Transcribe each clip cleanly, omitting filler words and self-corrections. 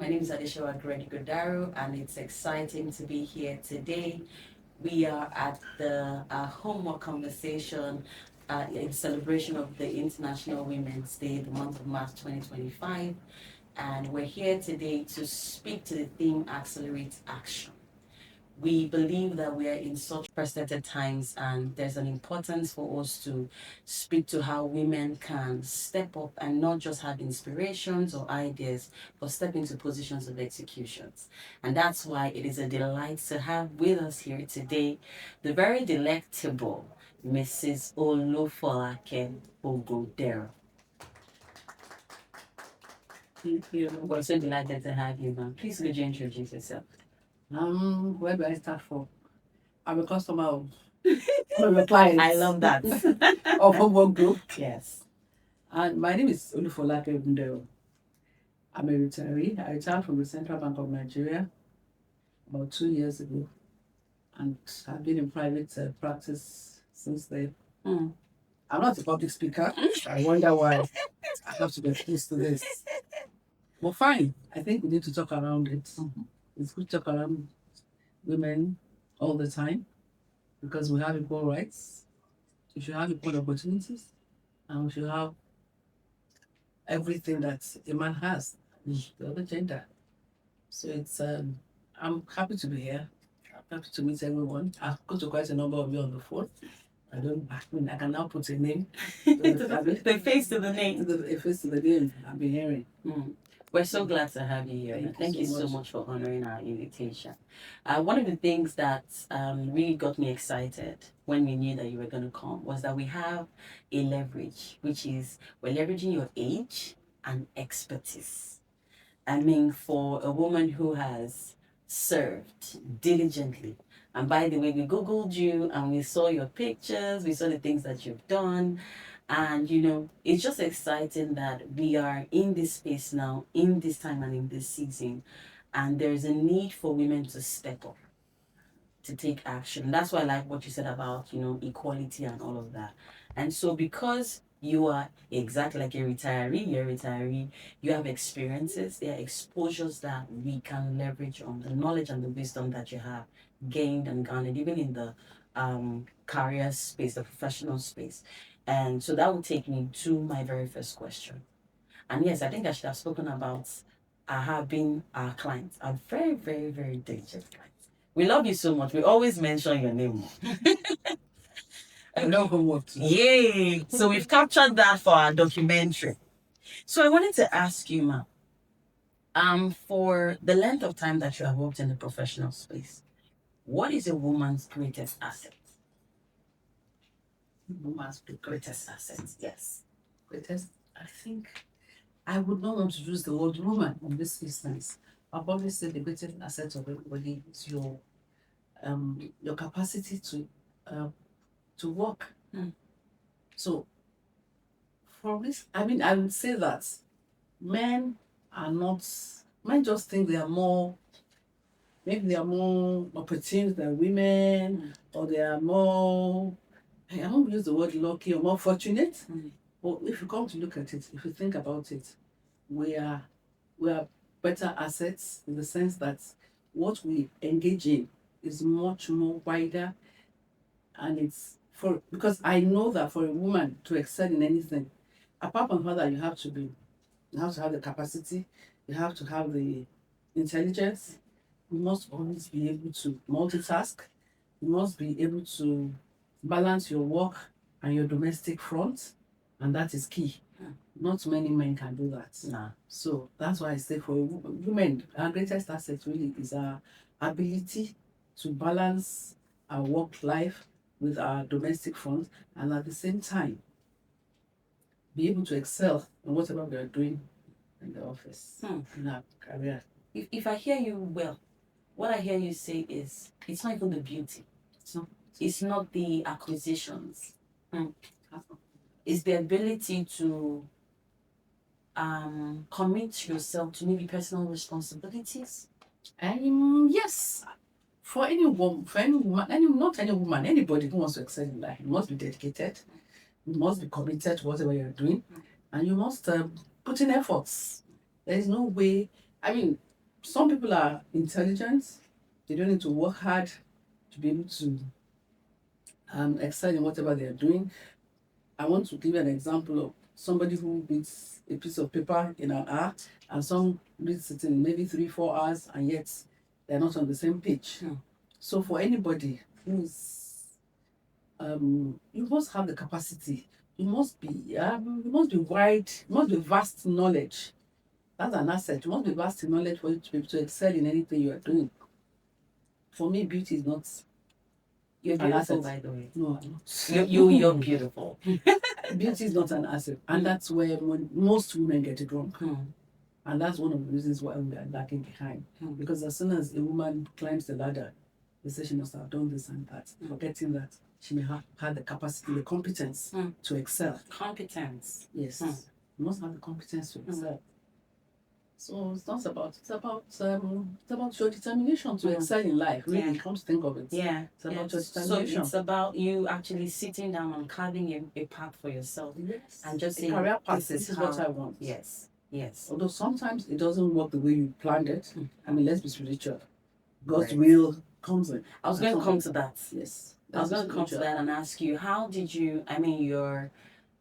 My name is Folake Ogundero, and it's exciting to be here today. We are at the homework conversation in celebration of the International Women's Day, the month of March 2025. And we're here today to speak to the theme Accelerate Action. We believe that we are in such precedented times, and there's an importance for us to speak to how women can step up and not just have inspirations or ideas, but step into positions of executions. And that's why it is a delight to have with us here today the very delectable Mrs. Folake Ogundero. Thank you. We're so delighted to have you, ma'am. Please could you introduce yourself? Where do I start from? I'm a customer of one of your clients. I love that. Of Homework Group. Yes. And my name is Folake Ogundero. I'm a retiree. I retired from the Central Bank of Nigeria about 2 years ago. And I've been in private practice since then. Mm. I'm not a public speaker. I wonder why I have to get used to this. But fine. I think we need to talk around it. Mm-hmm. It's good to talk around women all the time because we have equal rights, we should have equal opportunities, and we should have everything that a man has, the other gender. So it's I'm happy to be here. I'm happy to meet everyone. I've got to quite a number of you on the phone. I can now put a name The face to the name. A face to the name I've been hearing. We're so glad to have you here. Thank you so much for honoring our invitation. One of the things that really got me excited when we knew that you were going to come was that we have a leverage, which is we're leveraging your age and expertise. I mean, for a woman who has served diligently. And by the way, we Googled you and we saw your pictures, we saw the things that you've done. And, it's just exciting that we are in this space now, in this time and in this season. And there's a need for women to step up, to take action. That's why I like what you said about, equality and all of that. And so because you are exactly like you're a retiree, you have experiences, there are exposures that we can leverage on, the knowledge and the wisdom that you have gained and garnered, even in the career space, the professional space. And so that would take me to my very first question. And yes, I think I should have spoken about her being our clients, our very, very, very diligent clients. We love you so much. We always mention your name. I love homework too. Yay! So we've captured that for our documentary. So I wanted to ask you, ma'am, for the length of time that you have worked in the professional space, what is a woman's greatest asset? Woman's Greatest asset, yes. greatest. I think I would not want to use the word woman in this instance. I'll probably say the greatest asset of everybody is your capacity to work. So for this, I would say that men just think they are more, maybe they are more opportune than women, or they are more, I won't use the word lucky or more fortunate. But if you come to look at it, if you think about it, we are better assets in the sense that what we engage in is much more wider, and it's because I know that for a woman to excel in anything, apart from that, you have to have the capacity, you have to have the intelligence, you must always be able to multitask, you must be able to balance your work and your domestic front, and that is key. Not many men can do that. Nah. So that's why I say for women, our greatest asset really is our ability to balance our work life with our domestic front, and at the same time be able to excel in whatever we are doing in the office, in our career. If I hear you well, what I hear you say is it's not even the beauty. It's not the acquisitions. It's the ability to commit yourself to maybe personal responsibilities. Yes. For any woman, not any woman, anybody who wants to excel in life, you must be dedicated, you must be committed to whatever you're doing, and you must put in efforts. There is no way. some people are intelligent. They don't need to work hard to be able to excel in whatever they are doing. I want to give you an example of somebody who reads a piece of paper in an hour, and some reads it in maybe 3-4 hours, and yet they're not on the same page. So for anybody who's you must have the capacity. You must be wide. You must be vast knowledge. That's an asset. You must be vast in knowledge for you to be able to excel in anything you are doing. For me, beauty is not. You're beautiful, by the way. No, I'm not. You're beautiful. Beauty is not an asset, and that's where most women get it wrong. And that's one of the reasons why we are lagging behind. Because as soon as a woman climbs the ladder, they say she must have done this and that, forgetting that she may have had the capacity, the competence to excel. Competence. Yes. You must have the competence to excel. So it's not about it's about your determination to excel in life. Really, come to think of it. Yeah. It's about your determination. So it's about you actually sitting down and carving a path for yourself. Yes. And just saying, career path. This is what I want. Yes. Although sometimes it doesn't work the way you planned it. I mean, let's be spiritual. God's will comes in. I was going to come to that. Yes. I was going to come to that and ask you, how did you,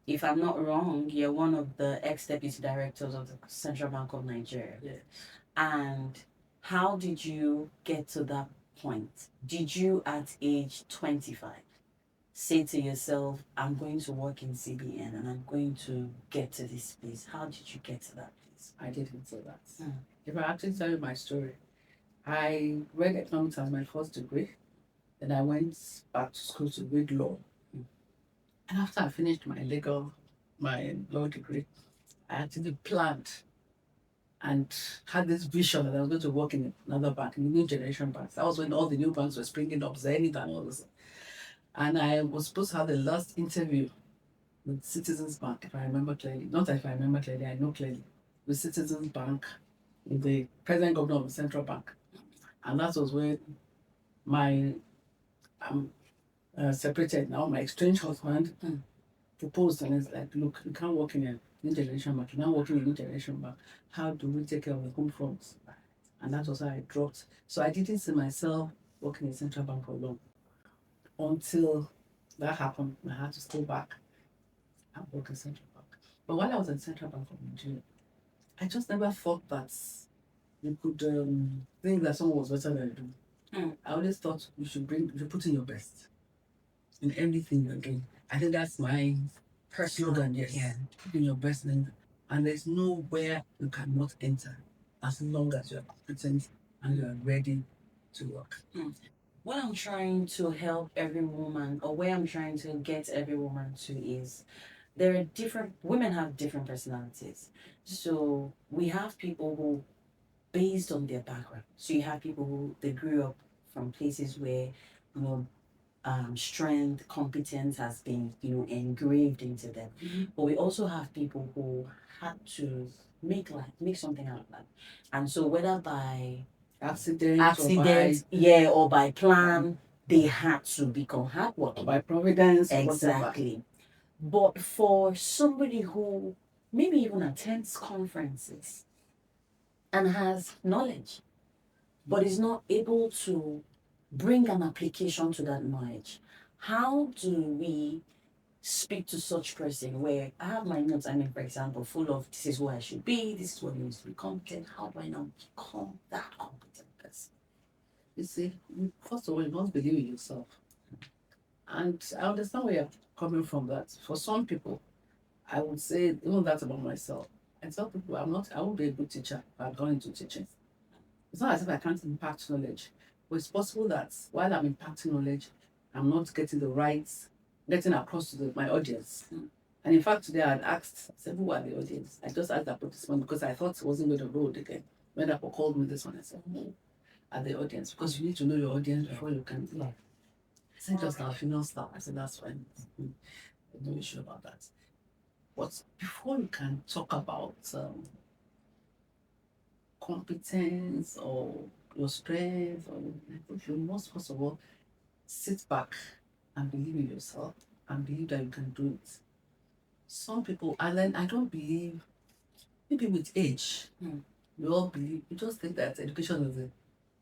if I'm not wrong, you're one of the ex-deputy directors of the Central Bank of Nigeria. Yes. And how did you get to that point? Did you, at age 25, say to yourself, I'm going to work in CBN and I'm going to get to this place? How did you get to that place? I didn't say that. If I actually tell you my story, I read economics as my first degree. Then I went back to school to read law. And after I finished my law degree, I actually planned and had this vision that I was going to work in another bank, in the new generation banks. That was when all the new banks were springing up, Zenith and all this. And I was supposed to have the last interview with Citizens Bank, if I remember clearly. Not if I remember clearly, I know clearly. With Citizens Bank, with the president governor of the central bank. And that was when my separated now, my estranged husband proposed, and it's like, look, you can't work in a new generation bank, you're not working in a new generation bank. How do we take care of the home front? And that was how I dropped. So I didn't see myself working in central bank for long. Until that happened, I had to go back and work in central bank. But while I was in central bank of Nigeria, I just never thought that you could think that someone was better than you. I always thought you should put in your best in everything you're doing. I think that's my slogan. Yes, put in your best, and there's nowhere you cannot enter as long as you're competent and you're ready to work. What I'm trying to help every woman, or where I'm trying to get every woman to, is there are women have different personalities. So we have people who, based on their background, so you have people who, they grew up from places where, strength, competence has been, engraved into them. But we also have people who had to make something out of that. And so whether by accident, or by plan, they had to become hard work. By providence, exactly. But for somebody who maybe even attends conferences and has knowledge, but is not able to bring an application to that knowledge, how do we speak to such person where I have my notes, for example, full of this is who I should be, this is what needs to be competent. How do I now become that competent person? You see, first of all, you must believe in yourself. And I understand where you're coming from that. For some people, I would say, even that about myself. I tell people I won't be a good teacher if I've gone into teaching. It's not as if I can't impact knowledge. But it's possible that while I'm impacting knowledge, I'm not getting across to my audience. And in fact, today I had asked, I said, who are the audience? I just asked that for this one because I thought it wasn't going to roll again. When Apple called me this one, I said, who are the audience? Because you need to know your audience before you can. I said, just our female staff. I said, that's fine. No issue about that. But before you can talk about competence or your strength, you must first of all sit back and believe in yourself and believe that you can do it. Some people, and then I don't believe, maybe with age, We all believe, we just think that education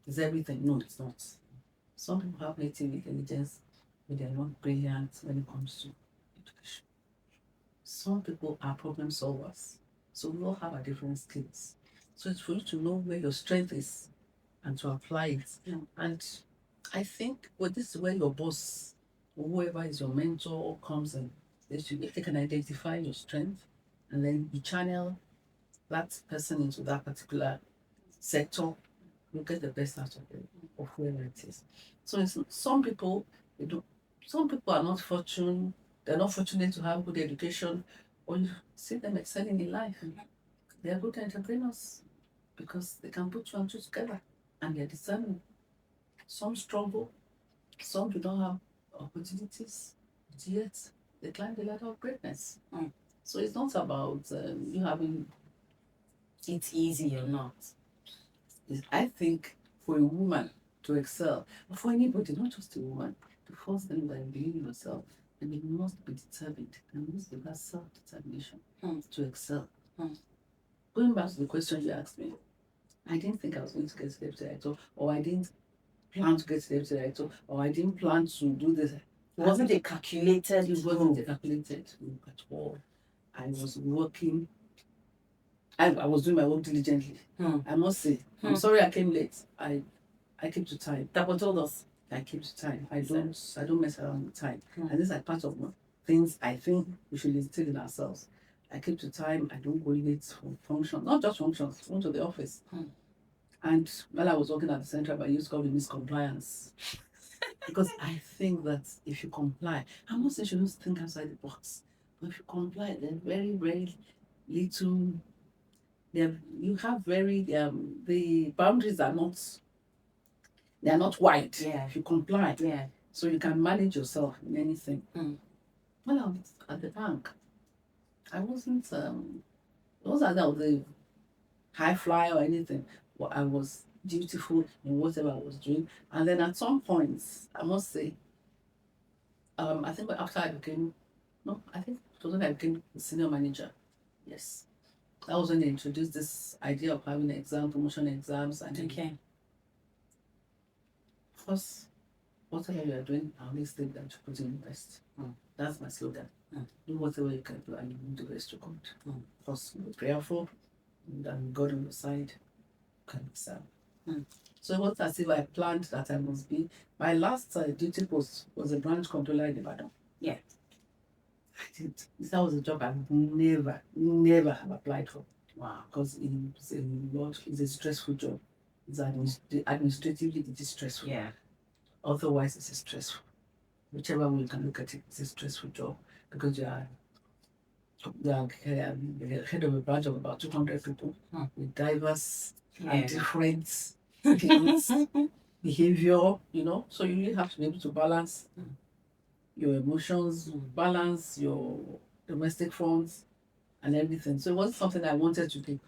is everything. No, it's not. Some people have native intelligence, but they're not brilliant when it comes to education. Some people are problem solvers. So we all have our different skills. So it's for you to know where your strength is and to apply it. Yeah. And I think this is where your boss or whoever is your mentor comes in. If they can identify your strength and then you channel that person into that particular sector, you get the best out of it, of whoever it is. So some people they do some people are not fortunate, they're not fortunate to have good education, or you see them excelling in life. They are good entrepreneurs because they can put two and two together and they're discerning. Some struggle, some do not have opportunities, but yet they climb the ladder of greatness. So it's not about you having. It's easy or not. I think for a woman to excel, or for anybody, not just a woman, the first thing that you believe in yourself, and you must be determined, and must have that self-determination to excel. Going back to the question you asked me, I didn't think I was going to get to deputy director, or I didn't plan to get to deputy director, or I didn't plan to do this. It wasn't a calculated It wasn't a calculated move at all. I was working. I was doing my work diligently. I must say. I'm sorry I came late. I keep to time. That told us. I keep to time. I don't mess around with time. And these are part of things I think we should instill in ourselves. I keep to time. I don't go late for functions, not just functions, go to the office. And while I was working at the Central Bank, I used to call it miscompliance. Because I think that if you comply, I'm not saying you don't think outside the box, but if you comply, then very, very little. You have the boundaries are not. They are not wide. Yeah. If you comply. Yeah. So you can manage yourself in anything. When I was at the bank, I wasn't. It wasn't that I was a high flyer or anything. But I was dutiful in whatever I was doing. And then at some points, I must say, I think after I became, no, I think it was when I became senior manager. Yes. That was when they introduced this idea of having promotion exams. And Okay. First, whatever you are doing, I always think that you put in the best. That's my slogan. Do whatever you can do and you do the best you can. First, be prayerful, and then God on your side, can excel. So it was as if I planned that I must be. My last duty post was a branch controller in Ibadan. Yeah. I did. That was a job I would never have applied for. Wow. Because it's a stressful job. It's administratively it is stressful. Yeah. Otherwise, it's stressful. Whichever way you can look at it, it's a stressful job because you are the head of a branch of about 200 people with diverse and different skills, behavior, So you really have to be able to balance your emotions, balance your domestic funds and everything. So it wasn't something I wanted to do,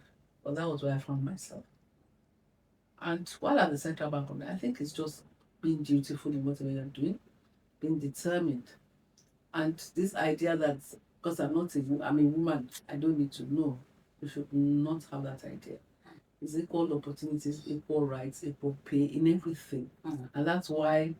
but that was where I found myself. And while at the Central Bank, I think it's just being dutiful in whatever you're doing, being determined. And this idea that because I'm a woman, I don't need to know. You should not have that idea. It's equal opportunities, equal rights, equal pay in everything. And that's why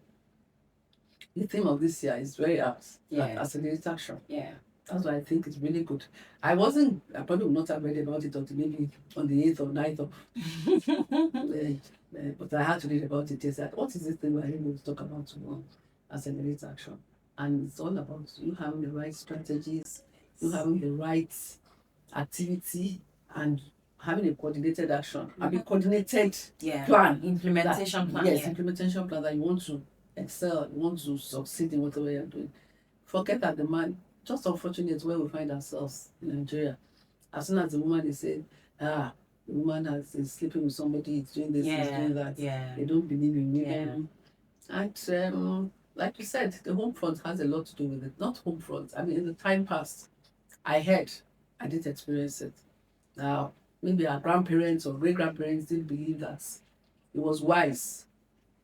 the theme of this year is very apt. Accelerate action. Yeah. That's why I think it's really good. I probably would not have read about it until maybe on the 8th or 9th of but I had to read about it yesterday. What is this thing we're going to talk about tomorrow? Accelerate action. And it's all about you having the right strategies, you having the right activity, and having a coordinated action. Coordinated plan. Implementation plan. Yes, implementation plan that you want to excel, you want to succeed in whatever you're doing. Forget that the man, just unfortunate where we find ourselves in Nigeria. As soon as the woman is saying, the woman is sleeping with somebody, is doing this, is doing that. They don't believe in women. And like you said, the home front has a lot to do with it. Not home front. In the time past, I didn't experience it. Now, maybe our grandparents or great-grandparents didn't believe that it was wise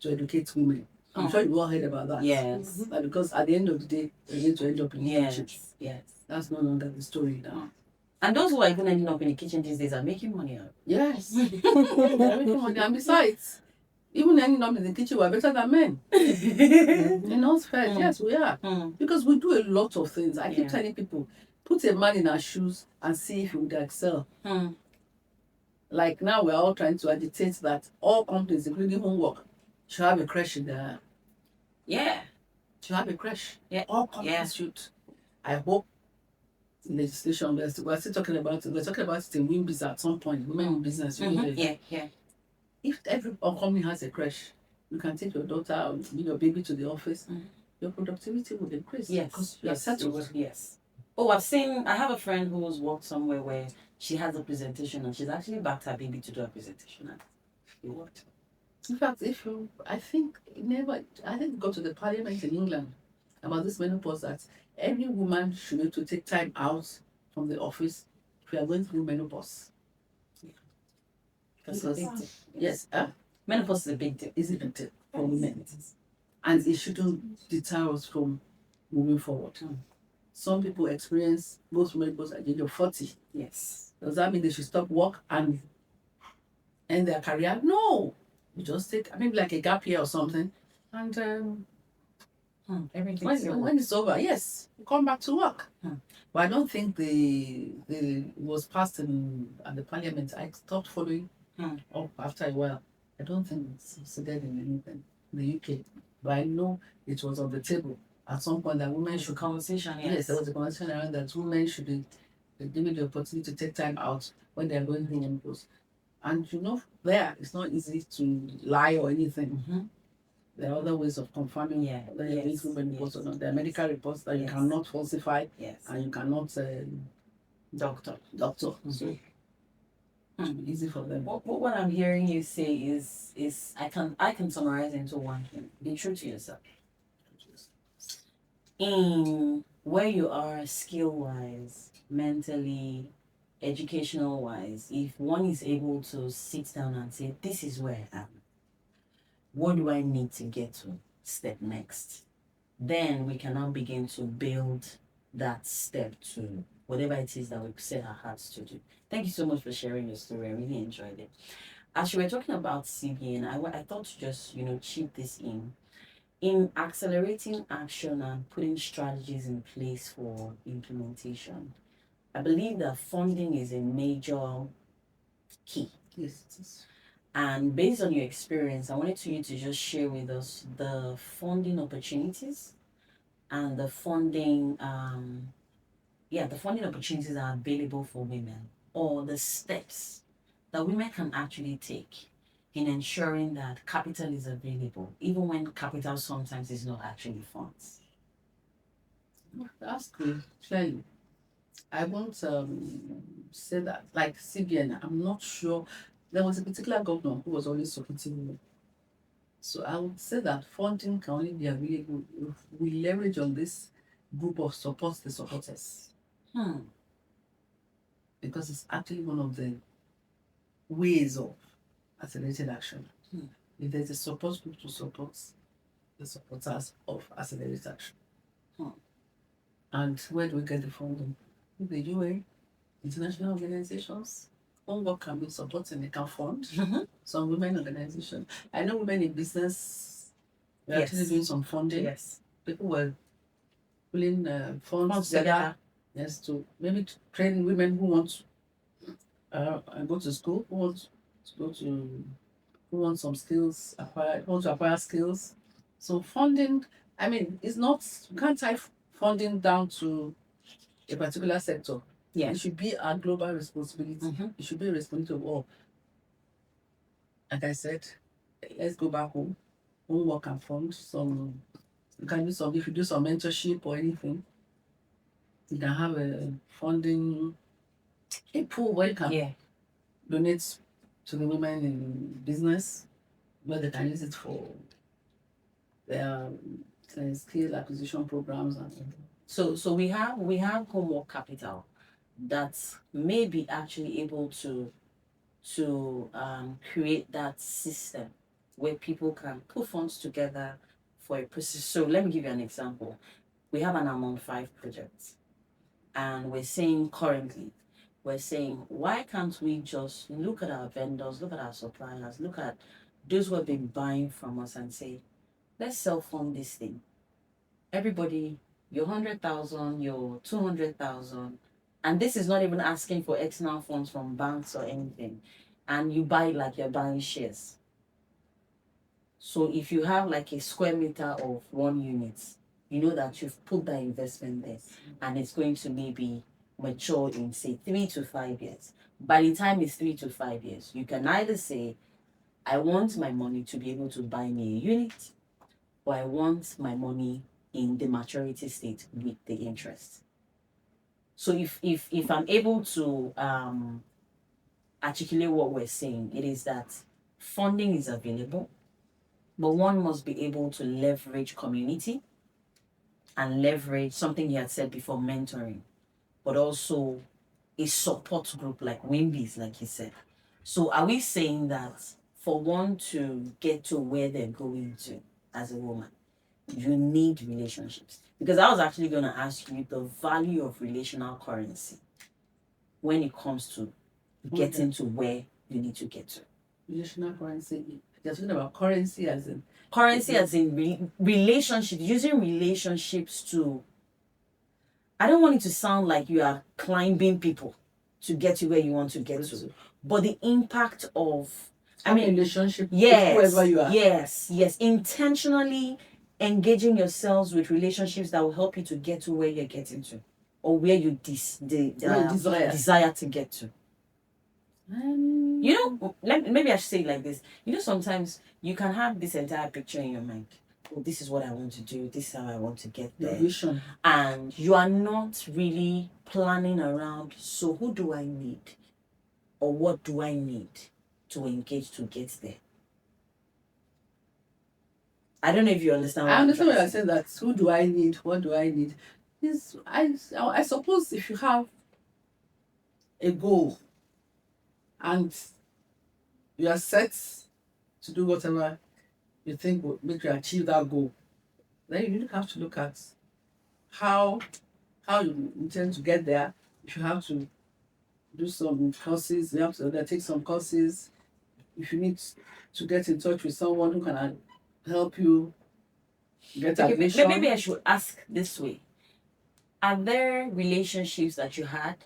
to educate women. I'm sure you all heard about that. Yes. Because at the end of the day, they're going to end up in leadership. Yes. That's no longer the story now. And those who are even ending up in the kitchen these days are making money out. Yes. They're making money. And besides, even ending up in the kitchen, we're better than men. In all spheres, yes, we are. Because we do a lot of things. I keep telling people, put a man in our shoes and see if he would excel. Like now, we're all trying to agitate that all companies, including homework, should have a crash in there. Yeah. Should have a crash. Yeah. All companies should. I hope legislation, we're still talking about it. We're talking about it in WIMBIS at some point, women in business. Yeah. If every company has a crash, you can take your daughter or your baby to the office, your productivity will increase. Yes. Because you are settled. Yes. Oh, I have a friend who's worked somewhere where she has a presentation and she's actually backed her baby to do a presentation and it worked. In fact, I think it got to the parliament in England about this menopause that every woman should be able to take time out from the office if we are going through menopause. Because yes, menopause is a big deal. Is a big deal for women. And it shouldn't deter us from moving forward. Some people experience most menopause at the age of 40. Yes. Does that mean they should stop work and end their career? No. You just take maybe like a gap year or something. And everything when it's over, yes, you come back to work. But I don't think it was passed at the parliament. I stopped following up after a while. I don't think it's succeeded in anything in the UK. But I know it was on the table at some point that women should conversation. Yes, there was a conversation around that women should be given the opportunity to take time out when they're going through menopause. And it's not easy to lie or anything. There are other ways of confirming whether you're going through menopause or not. There are medical reports that you cannot falsify and you cannot doctor. So it should be easy for them. What I'm hearing you say is I can summarize into one thing. Be true to yourself. In where you are skill-wise, mentally, educational-wise, if one is able to sit down and say, this is where I am, what do I need to get to step next? Then we can now begin to build that step to whatever it is that we set our hearts to do. Thank you so much for sharing your story. I really enjoyed it. As you were talking about CBN, I thought to just, chip this in accelerating action and putting strategies in place for implementation. I believe that funding is a major key. Yes, it is. And based on your experience, I wanted you to just share with us the funding opportunities and the funding opportunities that are available for women, or the steps that women can actually take in ensuring that capital is available, even when capital sometimes is not actually funds. That's good. Clearly, I won't say that. Like CBN, I'm not sure. There was a particular governor who was always supporting women. So I would say that funding can only be available if we leverage on this group of the supporters. Because it's actually one of the ways of accelerated action. If there's a support group to support the supporters of accelerated action. And where do we get the funding? The UN, international organizations. Homework can be supporting, they can fund. Some women organizations. I know women in business, they're actually doing some funding. Yes. People were pulling funds together. Yes, to maybe to train women who want to go to school, who want some skills, who want to acquire skills. So funding, it's not, you can't tie funding down to a particular sector. It should be a global responsibility. It should be a responsibility of all. Like I said, let's go back home, homework and fund some. You can do some, if you do some mentorship or anything, you can have a funding, a pool where you can donate to the women in business, where they can use it for their skill acquisition programs. So we have homework capital that may be actually able to create that system where people can put funds together for a process. So let me give you an example. We have an Amount 5 project, and we're saying currently we're saying, why can't we just look at our vendors, look at our suppliers, look at those who have been buying from us and say, let's self-fund this thing. Everybody, your 100,000, your 200,000, and this is not even asking for external funds from banks or anything. And you buy like you're buying shares. So if you have like a square meter of 1 unit, you know that you've put that investment there and it's going to maybe mature in say 3 to 5 years. By the time it's 3 to 5 years, you can either say, I want my money to be able to buy me a unit, or I want my money in the maturity state with the interest. So if I'm able to articulate what we're saying, it is that funding is available, but one must be able to leverage community and leverage something you had said before, mentoring, but also a support group like Wimby's, like you said. So are we saying that for one to get to where they're going to as a woman, you need relationships? Because I was actually going to ask you the value of relational currency when it comes to getting to where you need to get to. Relational currency. You're talking about currency as in relationships, using relationships to. I don't want it to sound like you are climbing people to get to where you want to get to, but the impact of, relationship yes, with whoever you are. Yes, intentionally engaging yourselves with relationships that will help you to get to where you're getting to, or where you desire to get to. Maybe I should say it like this. Sometimes you can have this entire picture in your mind. Oh, this is what I want to do. This is how I want to get there. Vision. And you are not really planning around, so who do I need? Or what do I need to engage to get there? I don't know if you understand what I understand what I said, that who do I need? What do I need? I suppose if you have a goal and you are set to do whatever you think will make you achieve that goal, then you have to look at how you intend to get there. If you have to do some courses, you have to undertake some courses. If you need to get in touch with someone who can help you get admission. Maybe I should ask this way. Are there relationships that you had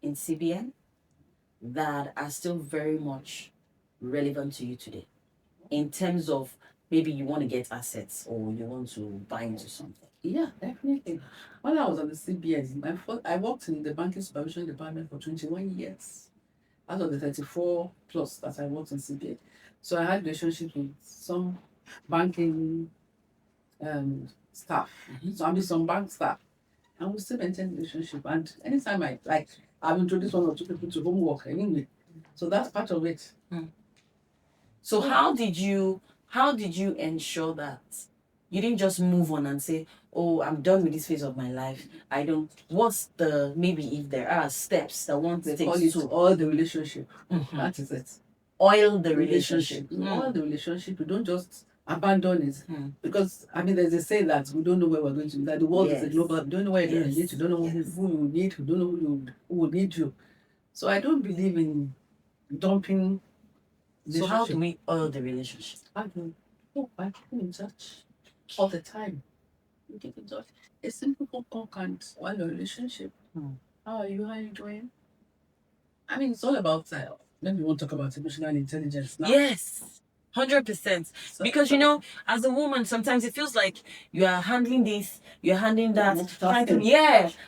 in CBN that are still very much relevant to you today? In terms of maybe you want to get assets or you want to buy into something? Yeah, definitely. When I was at the CBN, I worked in the banking supervision department for 21 years. Out of the 34 plus that I worked in CBN. So I had relationships with some banking staff. So some bank staff. And we still maintain relationship. And anytime I've introduced one or two people to homework anyway. So that's part of it. So how did you ensure that you didn't just move on and say, oh, I'm done with this phase of my life? What's the, maybe if there are steps that one takes to oil the relationship. That is it. Oil the relationship. Oil the relationship. You don't just abandon it. Because, there's a saying that we don't know where we're going to. That the world is a global. We don't know where you're going to get. You don't know who you need. You don't know who will need you. So I don't believe in dumping. So how do we oil the relationship? By keeping in touch all the time. You keep in touch. A simple phone call can't oil your relationship. How are you? How are you doing? It's all about maybe we won't talk about emotional intelligence now. Yes. 100%. Because as a woman, sometimes it feels like you are handling this, you're handling that.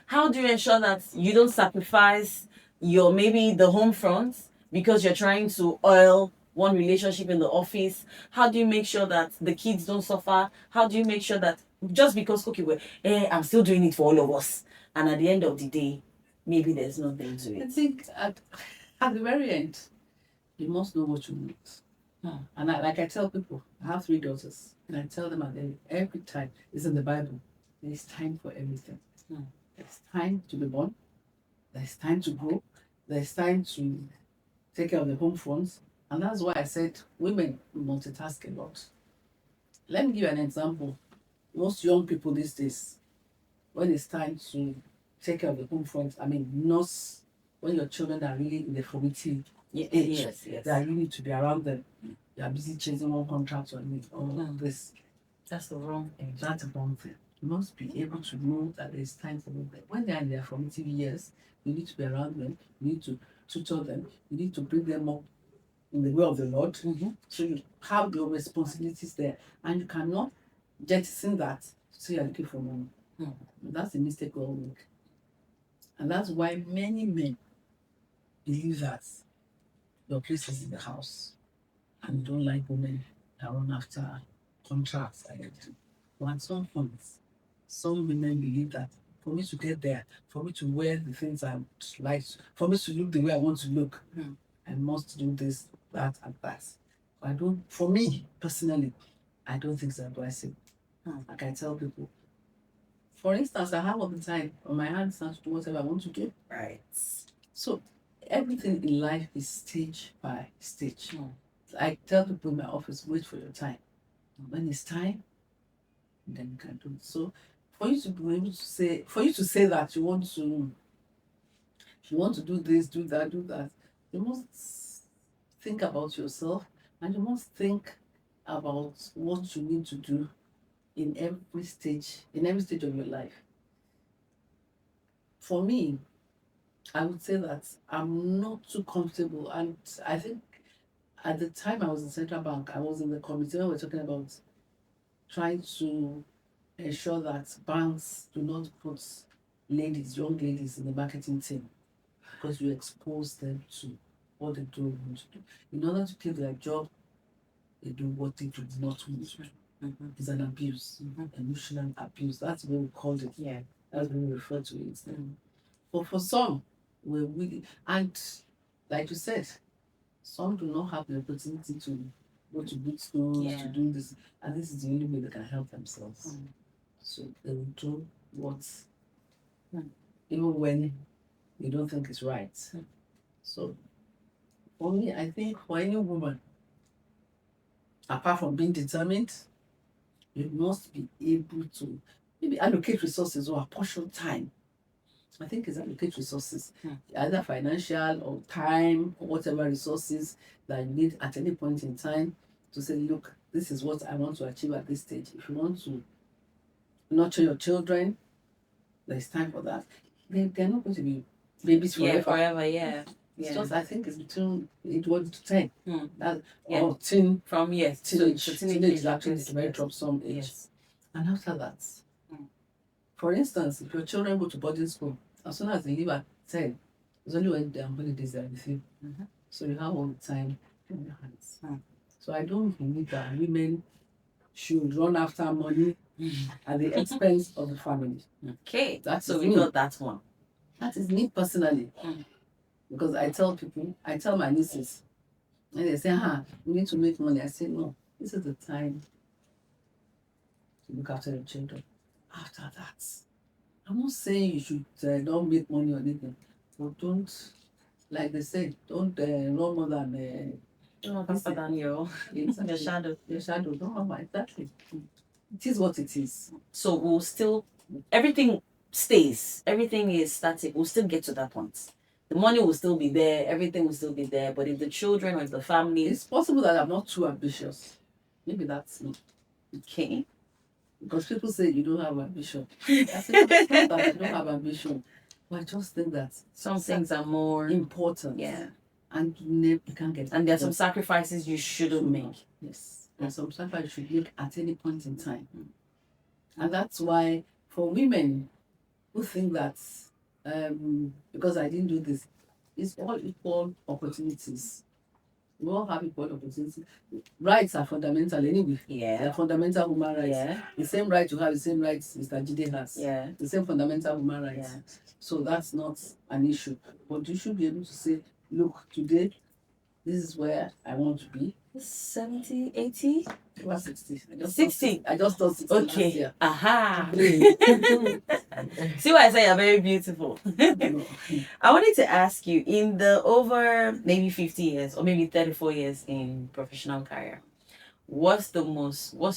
How do you ensure that you don't sacrifice maybe the home front because you're trying to oil one relationship in the office? How do you make sure that the kids don't suffer? How do you make sure that just because I'm still doing it for all of us, and at the end of the day, maybe there's nothing to it? I think at the very end, you must know what you need. And like I tell people, I have 3 daughters, and I tell them every time, it's in the Bible, there is time for everything. There's time to be born, there's time to grow, there's time to take care of the home front, and that's why I said women multitask a lot. Let me give you an example. Most young people these days, when it's time to take care of the home front, nurse when your children are really in the formative age, yes. they are really to be around them. You are busy chasing one contract or this. That's the wrong thing. That's the wrong thing. You must be able to know that there is time for them. When they are in their formative years, you need to be around them. You need to tutor them. You need to bring them up in the way of the Lord. So you have your responsibilities there, and you cannot jettison that so you're looking for money. That's the mistake we all make. And that's why many men believe that your place is in the house and you don't like women that run after contracts. But at some point, some women believe that for me to get there, for me to wear the things I like, for me to look the way I want to look, I must do this, that, and that. For me personally, I don't think it's advisable. Like I tell people, for instance, I have all the time on my hands to do whatever I want to do. Right. So everything in life is stage by stage. I tell people in my office, wait for your time. When it's time, then you can do it. So for you to be able to say that you want to do this, do that, you must think about yourself, and you must think about what you need to do in every stage of your life. For me, I would say that I'm not too comfortable, and I think at the time I was in Central Bank, I was in the committee where we were talking about trying to ensure that banks do not put young ladies in the marketing team, because you expose them to what they don't want to do. In order to keep their job, they do what they do not want to do. It's an abuse, emotional abuse. That's what we called it. Yeah. That's what we refer to it. But for some, and like you said, some do not have the opportunity to go to good schools, to do this, and this is the only way they can help themselves. So they will do what, even when they don't think it's right. So for me, I think for any woman, apart from being determined, you must be able to maybe allocate resources or apportion time. I think it's allocate resources, either financial or time or whatever resources that you need at any point in time to say, look, this is what I want to achieve at this stage. If you want to nurture your children, there's time for that. They're not going to be babies forever. Yeah, forever, yeah. It's just, I think it's between age 1 to 10. Or teen, from teenage is actually yes, a very troublesome age. Yes. And after that, for instance, if your children go to boarding school, as soon as they leave at 10, it's only when they're on holidays they're with you. So you have all the time in your hands. So I don't believe that women should run after money at the expense of the family. Okay, so we got that one. That is me personally. Because I tell my nieces, and they say, we need to make money. I say, no, this is the time to look after your children. After that, I'm not saying you should don't make money or anything, but don't, like they say, don't run more than faster than your shadow. Your shadow, don't have exactly. It is what it is. So we'll still, everything stays. Everything is static. We'll still get to that point. The money will still be there. Everything will still be there. But if the children or if the family... It's possible that I'm not too ambitious. Maybe that's me. Okay. Because people say you don't have ambition. I say, it's not that I don't have ambition. But I just think that some things are more important. Yeah. And you can't get it. And there are some sacrifices you shouldn't make. Yes. There's some sacrifices you should make at any point in time. And that's why for women who think that because I didn't do this, it's all equal opportunities. We all have equal opportunities. Rights are fundamental anyway. Yeah. They're fundamental human rights. Yeah. The same right you have, the same rights Mr. Jide has. Yeah. The same fundamental human rights. Yeah. So that's not an issue. But you should be able to say, look, today, this is where I want to be. 70, 80? It was 60. 60? I just thought 60 last year. Aha. See why I say you're very beautiful. I wanted to ask you, in the over maybe 50 years or maybe 34 years in professional career, what's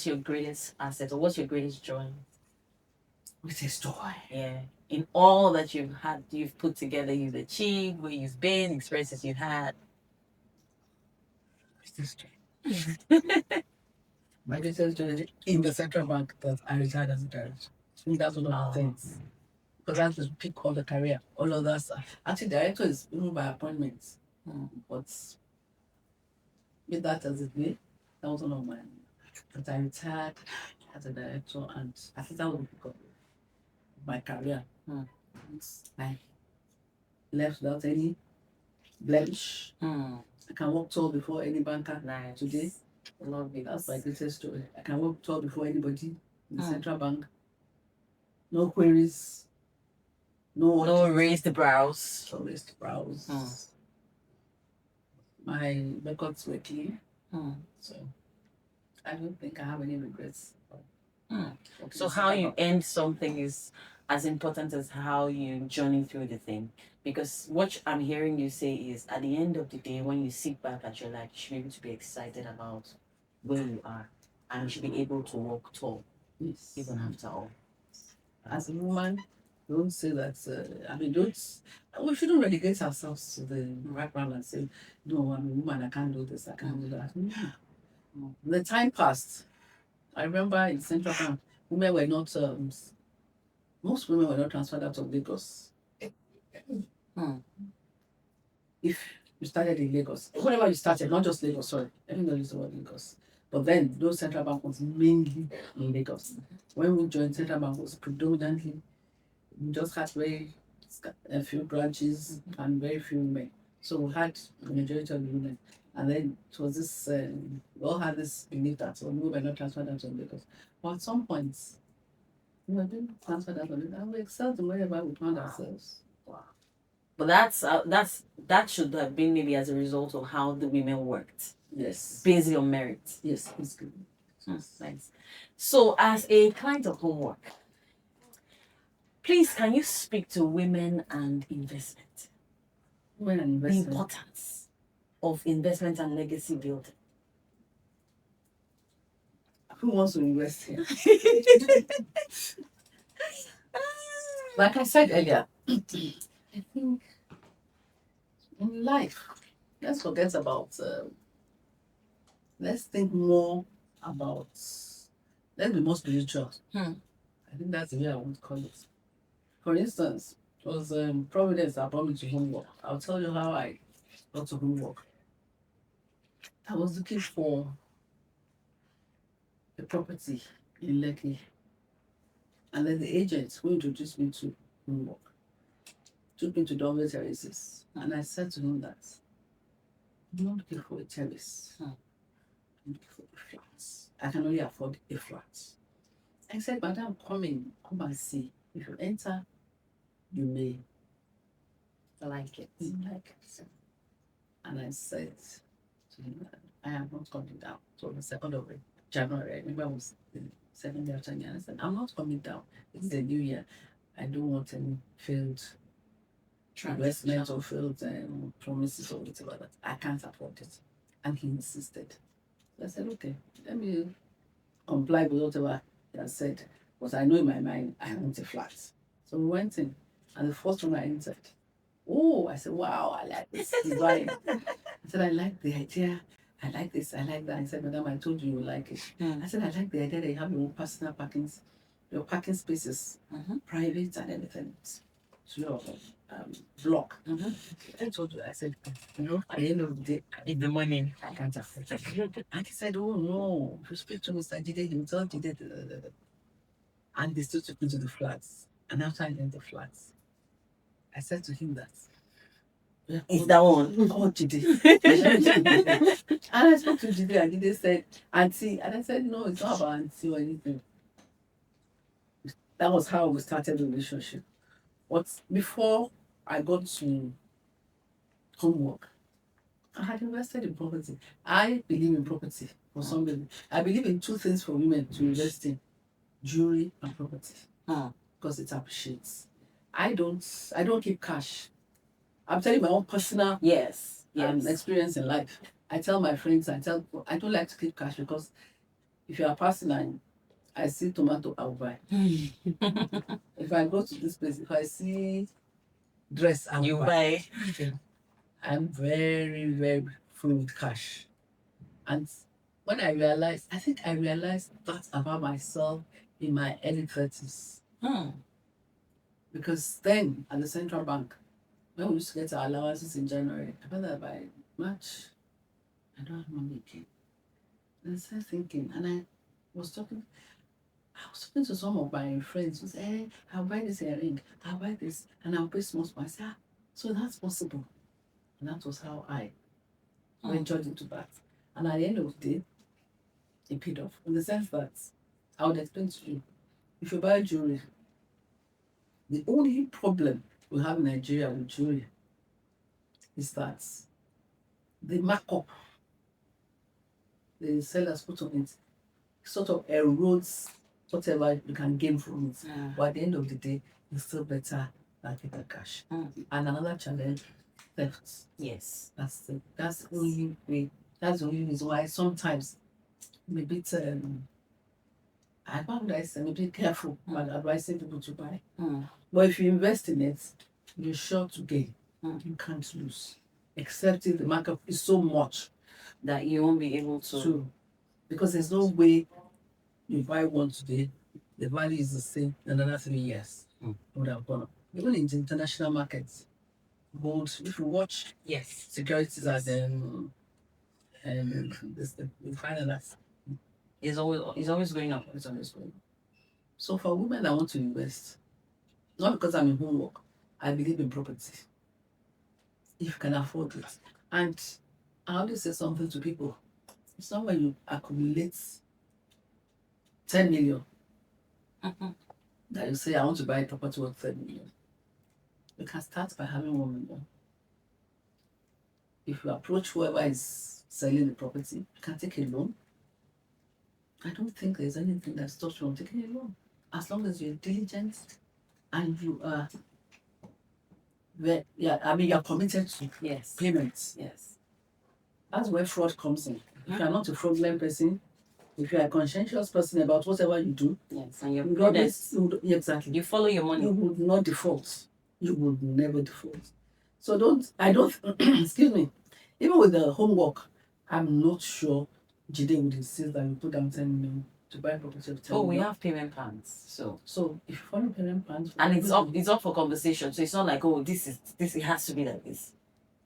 your greatest asset or what's your greatest joy? Greatest joy? Yeah. in all that you've put together, you've achieved, where you've been, experiences you've had? Business joy. My business joy in the central bank that I retired as a director. I think that's one of the things. Because I have to pick all the career, all of that stuff. Actually, director is even by appointment. But with that as it may, that was one of my. But I retired as a director, and I think that was because of my career. I left without any blemish. I can walk tall before any banker today. I love it. That's my greatest story. I can walk tall before anybody in the central bank. No queries. No raised brows. No raised brows. My records were clean. So I don't think I have any regrets. So how you end something is as important as how you journey through the thing. Because what I'm hearing you say is, at the end of the day, when you sit back at your life, you should be able to be excited about where you are, and you should be able to walk tall, even after all. As a woman, don't say that. We shouldn't relegate ourselves to the background and say, no, I'm a woman, I can't do this, I can't do that. The time passed. I remember in Central Bank, women were not, most women were not transferred out of Lagos. If you started in Lagos, wherever you started, not just Lagos, sorry, everybody used the word Lagos. But then, those Central Bank was mainly in Lagos. When we joined, Central Bank was predominantly, we just had a few branches and very few women. So we had the majority of the women. And then it was this, we all had this belief that we were not transferred out of Lagos. But at some point, we were being transferred out of Lagos and we excelled wherever we found ourselves. But that should have been maybe as a result of how the women worked. Yes. Based on merit. Yes, it's good. Thanks. So, as a client of homework, please, can you speak to women and investment? Women and investment. The importance of investment and legacy building. Who wants to invest here? Like I said earlier, I think in life, let's forget about, let's think more about, let's be more spiritual. I think that's the way I want to call it. For instance, it was Providence that brought me to homework. I'll tell you how I got to homework. I was looking for a property in Lekki. And then the agent who introduced me to homework took me to Dover Terraces. And I said to him that I'm not looking for a terrace. I'm looking for a flat. I can only afford a flat. I said, Madam, come and see. If you enter, you may like it. And I said to him, I am not coming down. So the 2nd of January, I remember it was the 2nd day of January. I said, I'm not coming down. It's the new year. I don't want any failed investment or failed promises or whatever that. I can't afford it. And he insisted. So I said, okay, let me comply with whatever he has said. But I know in my mind, I want a flat. So we went in. And the first one I entered, I said, wow, I like this design. I said, I like the idea. I like this, I like that. I said, Madam, I told you like it. I said, I like the idea that you have your own personal your parking spaces, private and everything. So your block. I told you, I said, at the end of the day, I need the money. I can't afford it. And he said, oh no, if you speak to Mr. Jide, he will tell Jide. And they still took me to the flats. And after I left the flats, I said to him that, Is that one? Oh, Jide. And I spoke to Jide, and Jide said, Auntie. And I said, no, it's not about auntie or anything. That was how we started the relationship. But before I got to homework, I had invested in property. I believe in property for somebody. I believe in two things for women to invest in: jewelry and property. Because it appreciates. I don't keep cash. I'm telling you my own personal experience in life. I tell my friends, I don't like to keep cash because if you are passing and I see tomato, I'll buy. If I go to this place, if I see dress, I'll buy. I'm very, very free with cash. And when I realized, I think I realized that about myself in my early 30s. Because then at the central bank, when we used to get our allowances in January, I found that by March, I don't have money again. And I started thinking, and I was talking to some of my friends who said, hey, I'll buy this earring, I'll buy this, and I'll pay small. I said, so that's possible. And that was how I ventured into that. And at the end of the day, it paid off. In the sense that I would explain to you, if you buy jewelry, the only problem we have in Nigeria with jewelry is that the markup the sellers put on it sort of erodes whatever you can gain from it. But at the end of the day, it's still better than paper cash. And another challenge, theft. Yes. That's the only way. That's the only reason why sometimes I'm a bit I'm a bit careful when advising people to buy. But if you invest in it, you're sure to gain. You can't lose. Except if the markup is so much that you won't be able to. Because there's no way you buy one today, the value is the same in another 3 years. It would have gone up. Even in the international markets, gold, if you watch securities as the finance, it's always going up. It's always going up. So for women that want to invest, not because I'm in homework, I believe in property. If you can afford it. And I always say something to people. It's not when you accumulate 10 million that you say, I want to buy a property worth 10 million. You can start by having 1 million. If you approach whoever is selling the property, you can take a loan. I don't think there's anything that stops you from taking a loan. As long as you're diligent and you are you're committed to payments. Yes. That's where fraud comes in. If you're not a fraudulent person, if you're a conscientious person about whatever you do, and you're prudent, exactly. You follow your money. You would not default. You would never default. So excuse me, even with the homework, I'm not sure Jide would insist that you put down 10 million to buy a property of 10 million. We have payment plans. So if you follow payment plans, and it's up for conversation. So it's not like, this it has to be like this.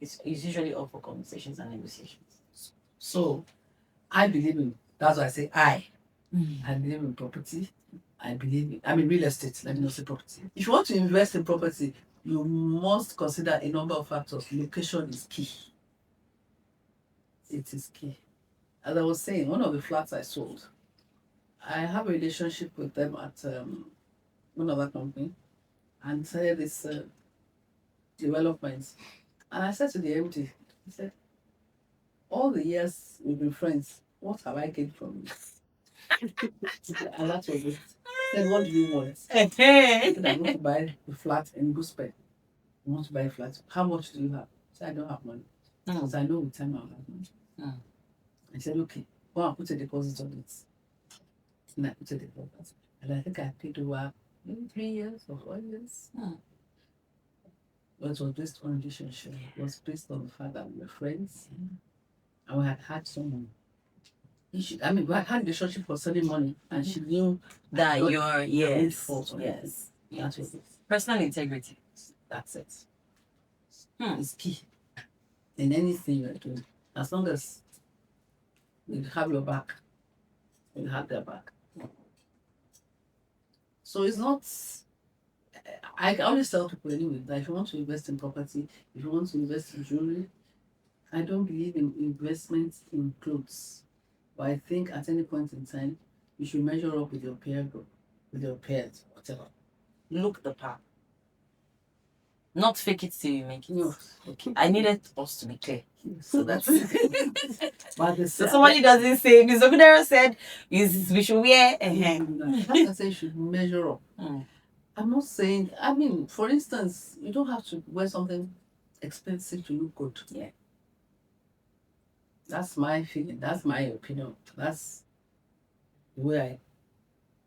It's usually up for conversations and negotiations. So I believe in, that's why I say I believe in property. I mean real estate, let me not say property. If you want to invest in property, you must consider a number of factors. Location is key. It is key. As I was saying, one of the flats I sold, I have a relationship with them at one other company and started this development. And I said to the MD, I said, all the years we've been friends, what have I gained from you? And that was it. I said, what do you want? I said, I want to buy a flat in Goosepet. I want to buy a flat. How much do you have? I said, I don't have money. Because I know with time I'll have money. I said, okay, go and put a deposit on it. And I put a deposit. And I think I paid over maybe 3 years or 4 years. But it was based on relationship. It was based on the fact that we were friends. And we had someone. We had a relationship for selling money, and she knew that you're yes. That was it. Personal integrity. That's it. It's key in anything you're doing. As long as you have your back, you have their back. So it's not. I always tell people anyway that if you want to invest in property, if you want to invest in jewelry, I don't believe in investments in clothes. But I think at any point in time, you should measure up with your peer group, with your peers, whatever. Look the part. Not fake it till you make it. No. Okay. I needed us to be clear. So that's it. So somebody doesn't say, Ms. Ogundero said, we should wear. I say you should measure up. I'm not saying, for instance, you don't have to wear something expensive to look good. Yeah. That's my feeling. That's my opinion. That's the way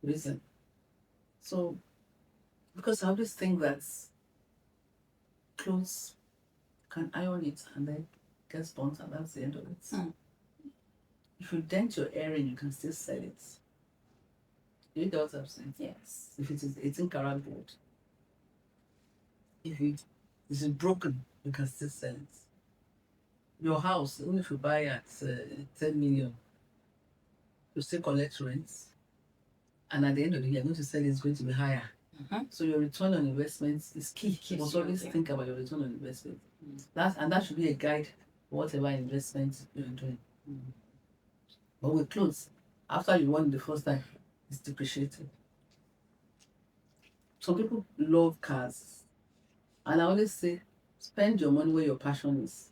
reason. So, because I always think that clothes can iron it and then get burnt, and that's the end of it. If you dent your earring, you can still sell it. You get what I'm saying? Yes. If it is 18 karat gold, if it is broken, you can still sell it. Your house, even if you buy at 10 million, you still collect rent, and at the end of the year, you're going to sell it, it's going to be higher. So your return on investment is key. You must always think about your return on investment. That should be a guide for whatever investment you're doing. But with clothes, after you won the first time, it's depreciated. Some people love cars, and I always say, spend your money where your passion is.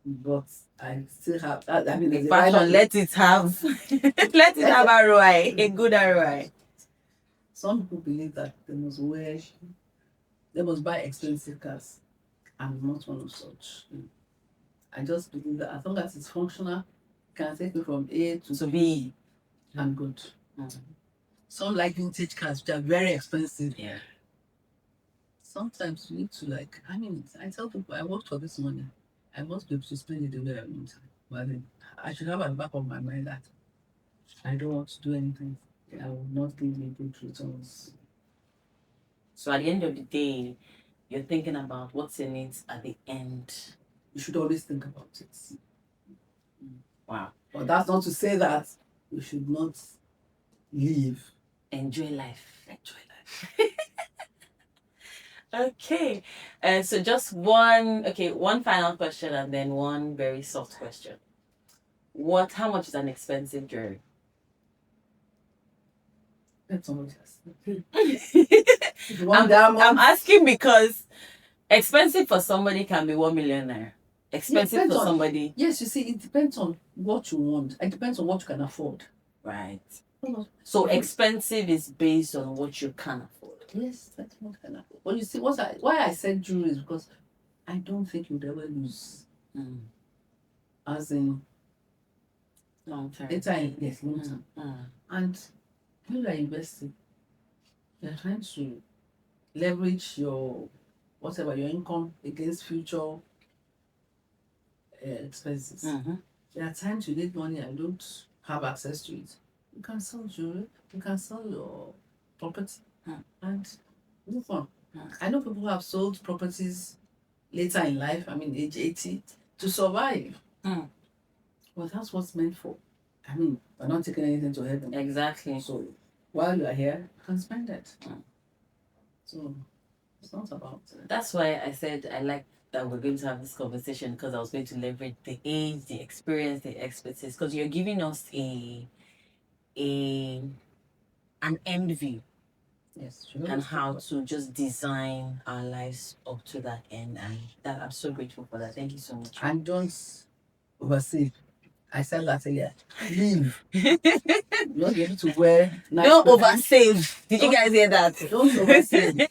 But I still have. I mean, The passion, let it have, let it have ROI, a good ROI. Some people believe that they must buy expensive cars. I'm not one of such. I just believe that as long as it's functional, can take me from A to B, I'm good. Some like vintage cars, which are very expensive. Yeah. Sometimes you need to I tell people I work for this money. I must be able to spend it the way I want. But then I should have at the back of my mind that I don't want to do anything that will not give me good returns. So at the end of the day, you're thinking about what's in it at the end. You should always think about it. Wow. But that's not to say that you should not live. Enjoy life. Okay. So just one final question and then one very soft question. How much is an expensive jewelry? That's all I'm asking because expensive for somebody can be 1 million naira. Expensive for somebody. Yes, you see, it depends on what you want. It depends on what you can afford. Right. So expensive is based on what you can afford. Yes, that's what I can afford. But you see, why I said jewelry is because I don't think you'd ever lose. As in long term. Yes, long term. And when you are investing, you're trying to leverage your income against future expenses. There are times you need money and don't have access to it. You can sell jewelry, you can sell your property and move on. I know people who have sold properties later in life, age 80, to survive. Well, that's what's meant for. We're not taking anything to heaven. Exactly. So while you are here, you can spend it. So it's not about it. That's why I said I like that we're going to have this conversation, because I was going to leverage the age, the experience, the expertise, because you're giving us an end view. Yes, and how to just design our lives up to that end, and that I'm so grateful for that. Thank you so much. And don't oversave. I said that earlier. Live. Not be able to wear nice Don't clothes. oversave. Did you guys hear that? Don't oversave.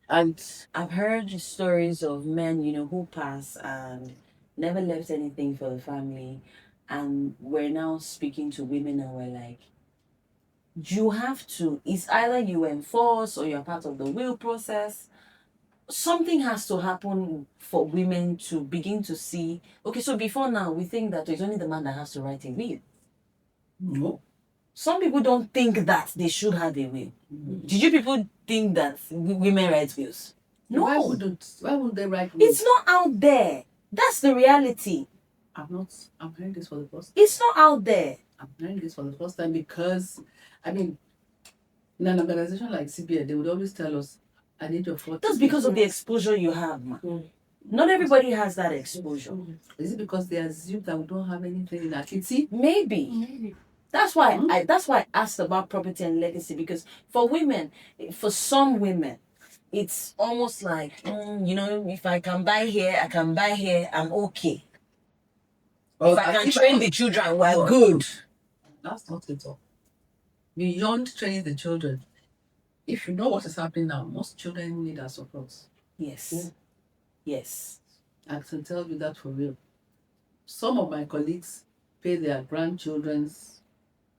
And I've heard stories of men, who pass and never left anything for the family, and we're now speaking to women and we're like, you have to. It's either you enforce or you're part of the will process. Something has to happen for women to begin to see. Okay, so before now, we think that it's only the man that has to write a will. no. Some people don't think that they should have a will. Did you people think that women write wills? No. Why would they write wills? It's not out there. That's the reality. I'm hearing this for the first time. It's not out there. I'm hearing this for the first time because, in an organization like CBA, they would always tell us, I need your 40. That's because of the exposure you have, man. Not everybody has that exposure. Is it because they assume that we don't have anything in our kitty? Maybe. That's why I asked about property and legacy, because for some women, it's almost like, if I can buy here, I'm okay. If I can train the children, we're good. That's not it all. Beyond training the children, if you know what is happening now, most children need our support. Yes. Yes. I can tell you that for real. Some of my colleagues pay their grandchildren's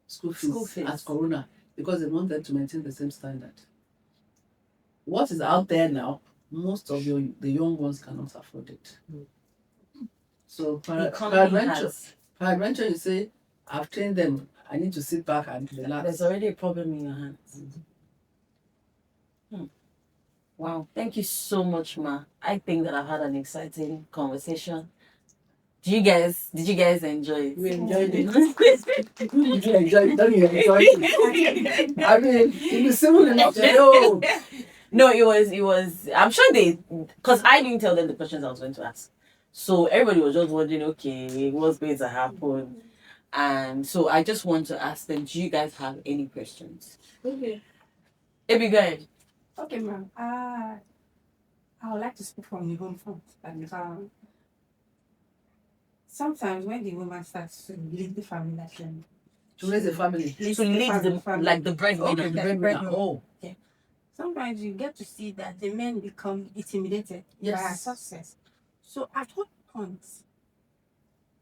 school fees at Corona. because they want them to maintain the same standard. What is out there now, most of the young ones cannot afford it. So peradventure, you say, I've trained them, I need to sit back and relax. There's already a problem in your hands. Wow, thank you so much, Ma. I think that I've had an exciting conversation. Did you guys enjoy it? We enjoyed it. You enjoyed it. Don't you enjoy it? I mean, it was simple enough to know. No, it was. I'm sure because I didn't tell them the questions I was going to ask, so everybody was just wondering, okay, what's going to happen, and so I just want to ask them, do you guys have any questions? Okay. Ebi, go ahead. Okay, ma'am. I would like to speak from the home front. And sometimes when the woman starts to lead the family, like To raise a family. To lead the family, like the breadwinner. Okay, the breadwinner. Oh. Yeah. Sometimes you get to see that the men become intimidated by her success. So at what point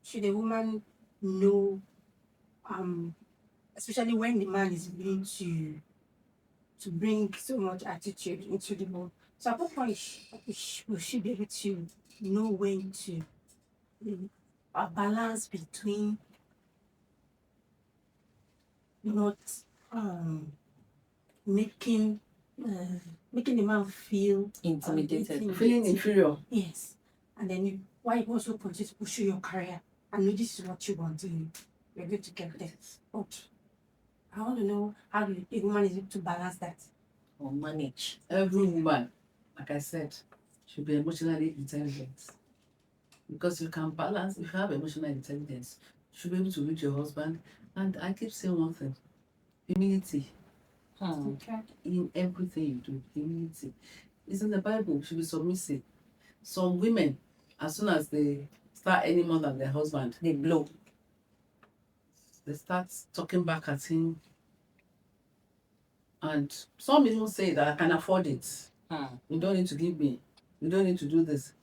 should a woman know, especially when the man is willing to bring so much attitude into the home? So at what point will she be able to know when to a balance between not making the man feel Intimidated. Feeling inferior. Yes. And then why you also continue to pursue your career and know this is what you want to do. You're going to get there. But I want to know how a woman is able to balance that. Or manage. Every woman, like I said, should be emotionally intelligent. Because you can balance, if you have emotional intelligence, you should be able to reach your husband. And I keep saying one thing, humility. Okay. In everything you do, humility. It's in the Bible, you should be submissive. Some women, as soon as they start any more than their husband, They blow. they start talking back at him. And some even say that I can afford it. You don't need to give me. You don't need to do this.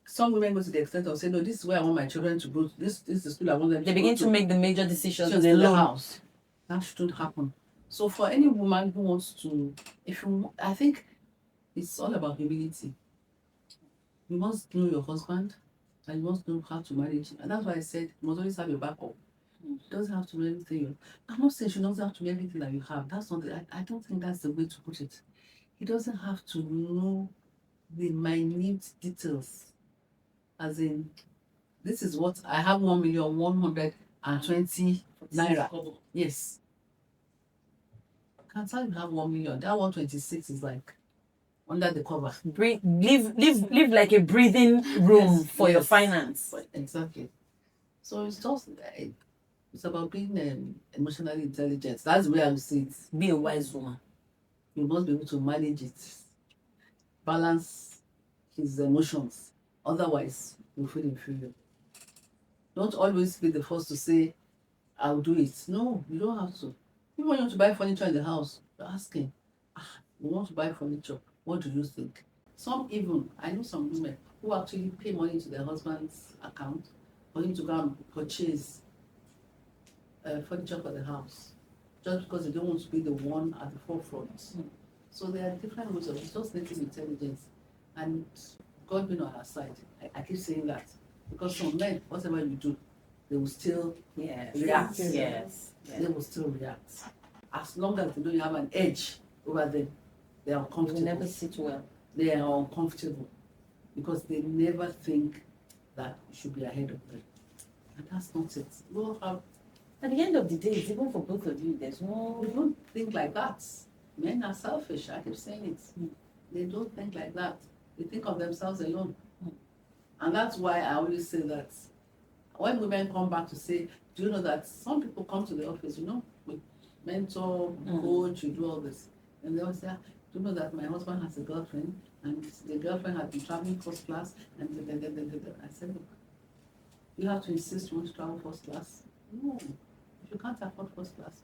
Some women go to the extent of saying, no, this is where I want my children to go. This is the school I want them to go to. They begin to make the major decisions in the alone. house. That shouldn't happen. So for any woman who wants to, I think it's all about humility. You must know your husband and you must know how to manage him. And that's why I said you must always have your backup. She doesn't have to know everything. I'm not saying she doesn't have to know everything that you have. That's not I don't think that's the way to put it. He doesn't have to know the minute details. As in, this is what I have 1,120,000 naira. Yes. Can't tell you have 1 million. That 126 is like under the cover. Leave like a breathing room for your finance. Exactly. So it's just it's about being emotionally intelligent. That's the way I would see it. Be a wise woman. You must be able to manage it, balance his emotions. Otherwise, you feel inferior. Don't always be the first to say, I'll do it. No, you don't have to. Even when you want to buy furniture in the house, you're asking, you want to buy furniture, what do you think? I know some women who actually pay money to their husband's account for him to go and purchase furniture for the house, just because they don't want to be the one at the forefront. So there are different ways of it. It's just native intelligence. And God being on our side. I keep saying that. Because some men, whatever you do, they will still react. Yes. They will still react. As long as they don't have an edge over them, they are uncomfortable. They never sit well. They are uncomfortable because they never think that you should be ahead of them. And that's not it. At the end of the day, it's even for both of you. We don't think like that. Men are selfish. I keep saying it. They don't think like that. They think of themselves alone. And that's why I always say that when women come back to say, do you know that some people come to the office, with mentor, coach, you do all this. And they always say, do you know that my husband has a girlfriend and the girlfriend has been traveling first class? And I said, look, you have to insist you want to travel first class? No. If you can't afford first class,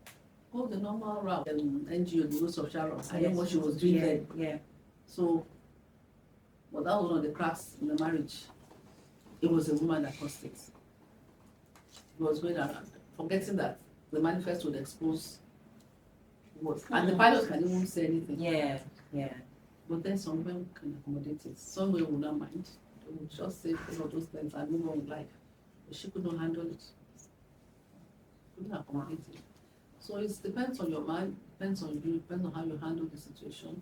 go the normal route. NGO, the Rose of Sharon. I know what she was doing then. Yeah. So, but that was one of the cracks in the marriage. It was a woman that caused it. It was going around, forgetting that the manifest would expose what. And the pilot can even say anything. Yeah. But then some women can accommodate it. Some women will not mind. They will just say all of those things and move on with life. But she could not handle it. Couldn't accommodate it. So it depends on your mind, depends on you, depends on how you handle the situation.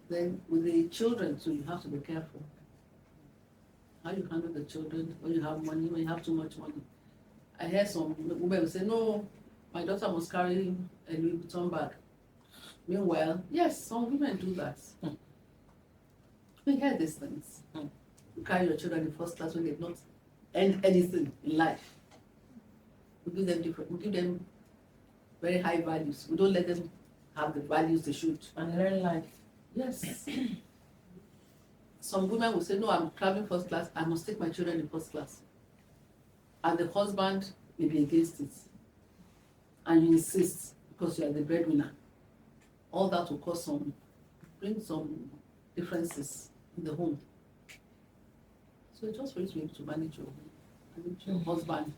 Then with the children too, you have to be careful. How you handle the children when you have money, when you have too much money. I hear some women say, no, my daughter must carry a Louis Vuitton bag. Meanwhile, yes, some women do that. We hear these things. You carry your children in first class when they've not earned anything in life. We give them different, we give them very high values. We don't let them have the values they should. And learn life. Yes. Some women will say, no, I'm traveling first class, I must take my children in first class. And the husband may be against it. And you insist because you are the breadwinner. All that will bring some differences in the home. So it's just for you to be able to manage your home, manage your husband.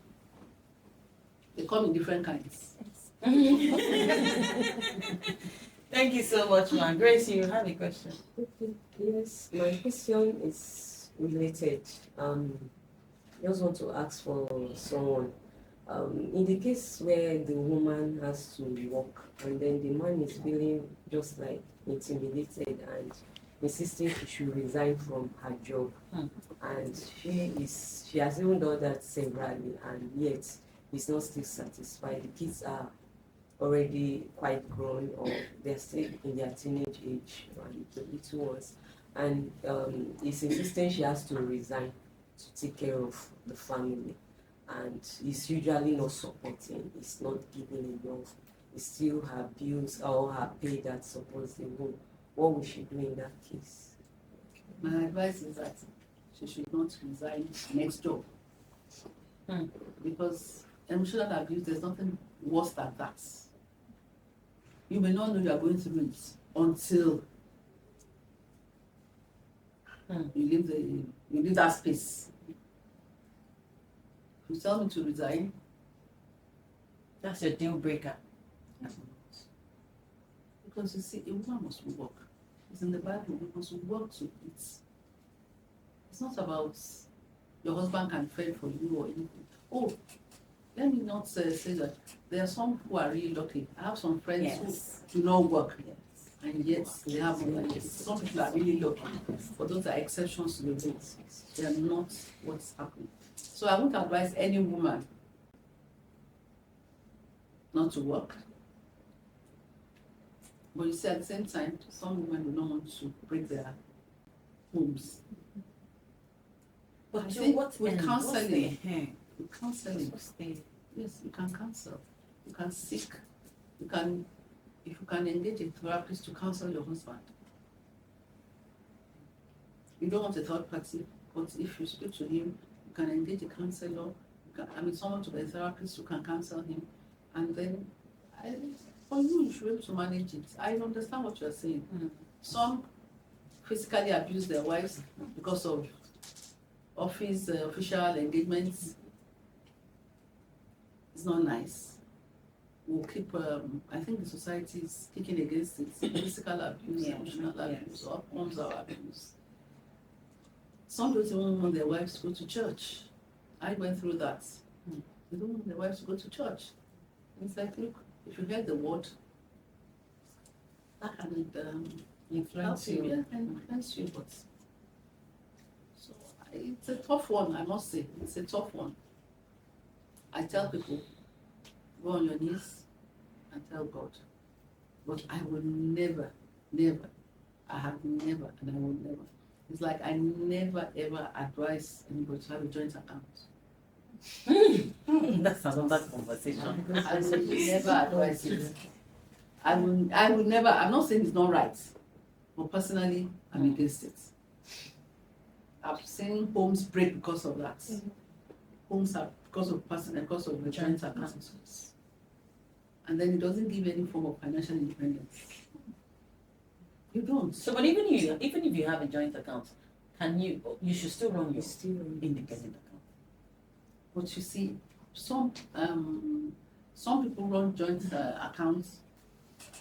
They come in different kinds. Thank you so much, man. Grace, you have a question. Okay. Yes, my question is related. I just want to ask for someone. In the case where the woman has to work and then the man is feeling just like intimidated and insisting she should resign from her job, and she has even done that severally, and yet he's not still satisfied. The kids are already quite grown, or they're still in their teenage age, and the little ones, and he's insisting she has to resign to take care of the family, and he's usually not supporting, he's not giving enough, it's still her bills or her pay that supports the home. What will she do in that case? My advice is that she should not resign next job. Because emotional abuse, there's nothing worse than that. You may not know you are going through it until you leave that space. If you tell me to resign, That's a deal breaker. because you see, a woman must work. It's in the Bible, we must work to eat. It's not about your husband can fend for you or anything. Oh, let me not say that there are some who are really lucky. I have some friends who do not work, and yet they have money. Some people are really lucky, but those are exceptions to the rule. They are not what's happening. So I would advise any woman not to work. But you see, at the same time, some women do not want to break their homes. But I think what with counseling, What's the yes, you can counsel. You can seek. You can, if you can engage a therapist to counsel your husband. You don't want a third party, but if you speak to him, you can engage a counselor. Someone to be a therapist who can counsel him, and then, for you should be able to manage it. I understand what you are saying. Some physically abuse their wives because of office official engagements. It's not nice. We'll keep, I think the society is kicking against it. Physical abuse, emotional abuse, or forms of abuse. Some don't even want their wives to go to church. I went through that. They don't want their wives to go to church. It's like, look, if you heard the word, that can influence you? Yeah, can influence you, but so it's a tough one, I must say. It's a tough one. I tell people, go on your knees and tell God. But I will never, I have never, and I will never. It's like I never ever advise anybody to have a joint account. That's another conversation. I will never advise it. I will never, I'm not saying it's not right, but personally, I'm against it. I've seen homes break because of that. Homes are because of the joint account. And then it doesn't give any form of financial independence. You don't. So, but even if you have a joint account, you should still run your independent account. But you see, some people run joint accounts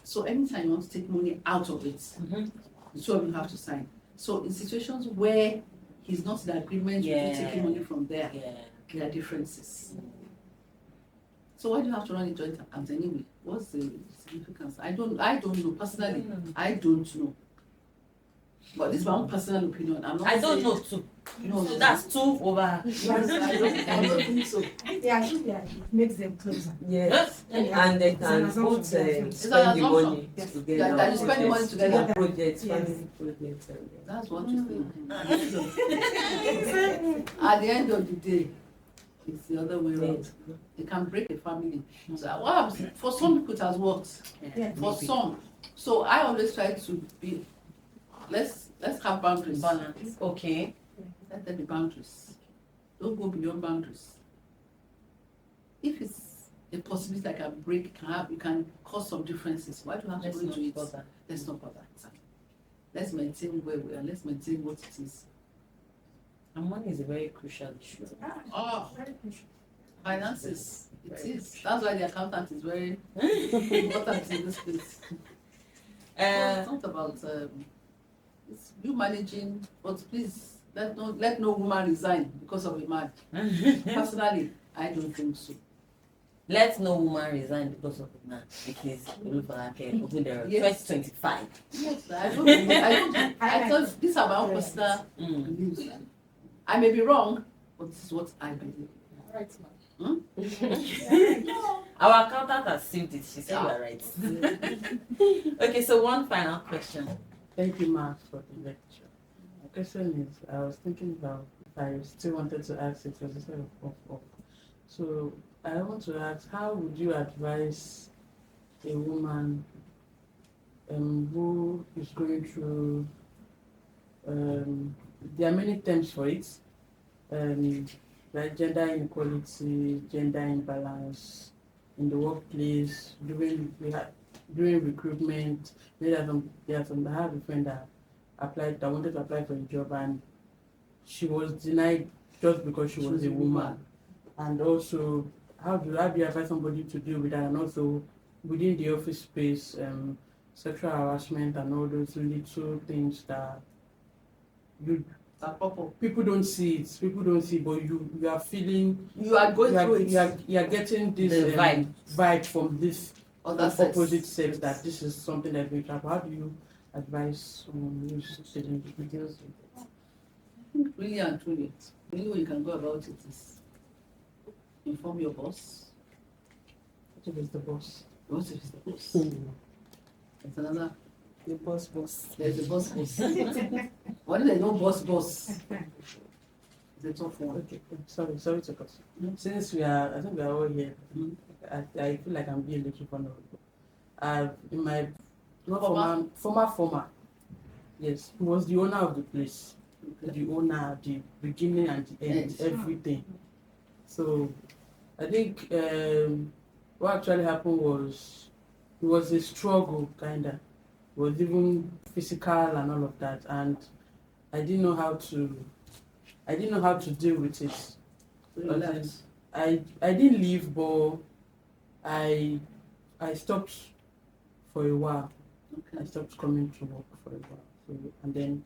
So anytime you want to take money out of it, the two of you have to sign. So in situations where he's not in agreement with you taking money from there, there are differences. So why do you have to run a joint account anyway? What's the significance? I don't know personally. I don't know. But this is my own personal opinion. I don't know too. No, So that's 2 over. I don't think so. Yeah, I think that it makes them closer. Yes. And they can both spend It's the an assumption. money Yes. together. That you spend the money together. For projects, Yes. family projects. That's what you think. At the end of the day, it's the other way around. It can break a family. So what happens? For some people it has worked. Yeah. For some. So I always try to be, let's have boundaries. Balance. Okay. Let there be boundaries. Don't go beyond boundaries. If it's a possibility that can break, you can cause some differences. Why do you have to Let's go into not it? bother. Let's not bother. Exactly. Let's maintain where we are. Let's maintain what it is. And money is a very crucial issue. Oh, Very crucial. finances. It Very is. That's why the accountant is very important in this place. It's not about it's you managing, but please let no woman resign because of a man. Personally, I don't think so. Let no woman resign because of a man. Because Folake Ogundero, Yes. 2025. Yes, I thought these are my own personal beliefs. I may be wrong, but this is what I believe. Right, Our accountant has saved it. She said you are right. Okay, so one final question. Thank you, Mark, for the lecture. My question is, I was thinking about if I still wanted to ask it because instead of. So I want to ask, how would you advise a woman who is going through, there are many terms for it, like gender inequality, gender imbalance in the workplace, during recruitment. I have a friend that wanted to apply for a job and she was denied just because she was a woman. And also, how do you advise somebody to deal with that? And also, within the office space, sexual harassment and all those little things that people don't see it. People don't see, but you are feeling. You are going through it. You are getting this The vibe from this Other sex. opposite sex that this is something that's going to happen. How do you advise someone who's dealing with it? Really and truly, the only way you can go about it is inform your boss. What if it's the boss? What if it's the boss? There's another. The boss. There's the boss. What if there's no boss? It's a tough one. Okay, sorry to cut. Since I think we are all here, I feel like I'm being a little vulnerable. In my former, yes, he was the owner of the place, the owner, the beginning and the end, Yes. everything. So I think what actually happened was it was a struggle, kinda. It was even physical and all of that, and I didn't know how to deal with it. So you left. I didn't leave, but I stopped for a while. I Okay. stopped coming to work for a while. So, and then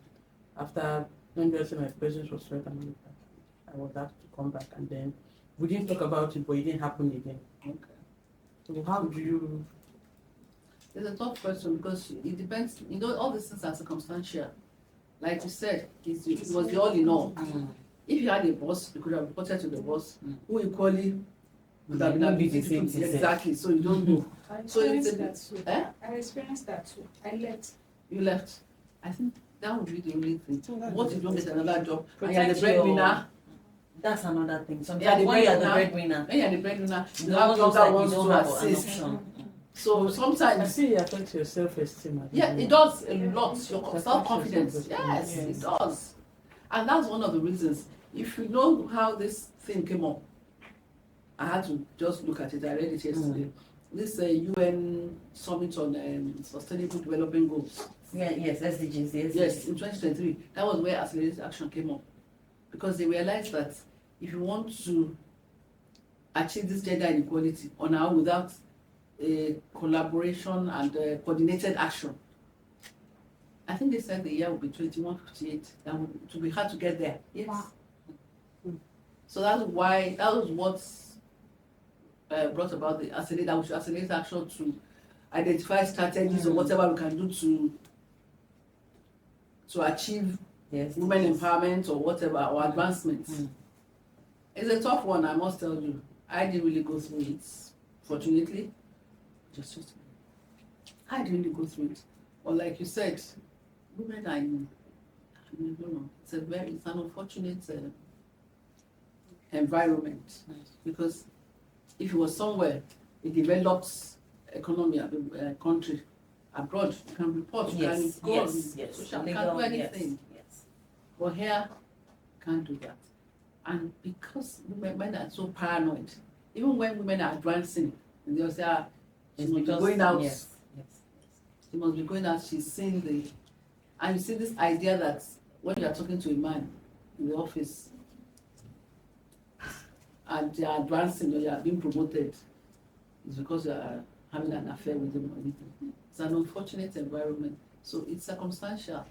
after when my presence was threatened and all of that, I was asked to come back, and then we didn't talk about it, but it didn't happen again. Okay. So how do you? It's a tough question because it depends. All these things are circumstantial. Like you said, it was the all in all. If you had a boss, you could have reported to the boss, who equally could have been Be the same abused. thing. Exactly. So you don't know. I So it's experienced that too. Eh? I experienced that too. I left. You left. I think that would be the only thing. that's What if you don't get another job? And Protect you're the breadwinner. That's another thing. Yeah, Sometimes the when you're the breadwinner. breadwinner, When you're the breadwinner, you you have don't jobs like that you want don't to have an assist. option. So I sometimes, see it affects your self-esteem. yeah, it does a lot. Your self-confidence. Self-esteem. Yes, Yes. it does. And that's one of the reasons. If you know how this thing came up, I had to just look at it. I read it yesterday. This UN summit on sustainable development goals. Yeah, yes, SDGs. Yes, in 2023, that was where accelerated action came up, because they realized that if you want to achieve this gender inequality on our without a collaboration and coordinated action. I think they said the year will be 2158. That it will be hard to get there. Yes. Wow. So that was what brought about the accelerate, that we should accelerate action to identify strategies or whatever we can do to achieve women empowerment or whatever, or advancement. It's a tough one, I must tell you. I didn't really go through it, fortunately. I didn't really go through it. Or like you said, women I don't know, it's an unfortunate environment, because if it was somewhere a developed economy, a country abroad, you can report, you can go on social, you can do anything. But here, you can't do that. And because women are so paranoid, even when women are advancing, and they'll say, she must be going out. She must be going out, she's seeing the. And you see this idea that when you are talking to a man in the office and they are advancing or you are being promoted, it's because you are having an affair with them or anything. It's an unfortunate environment. So it's circumstantial.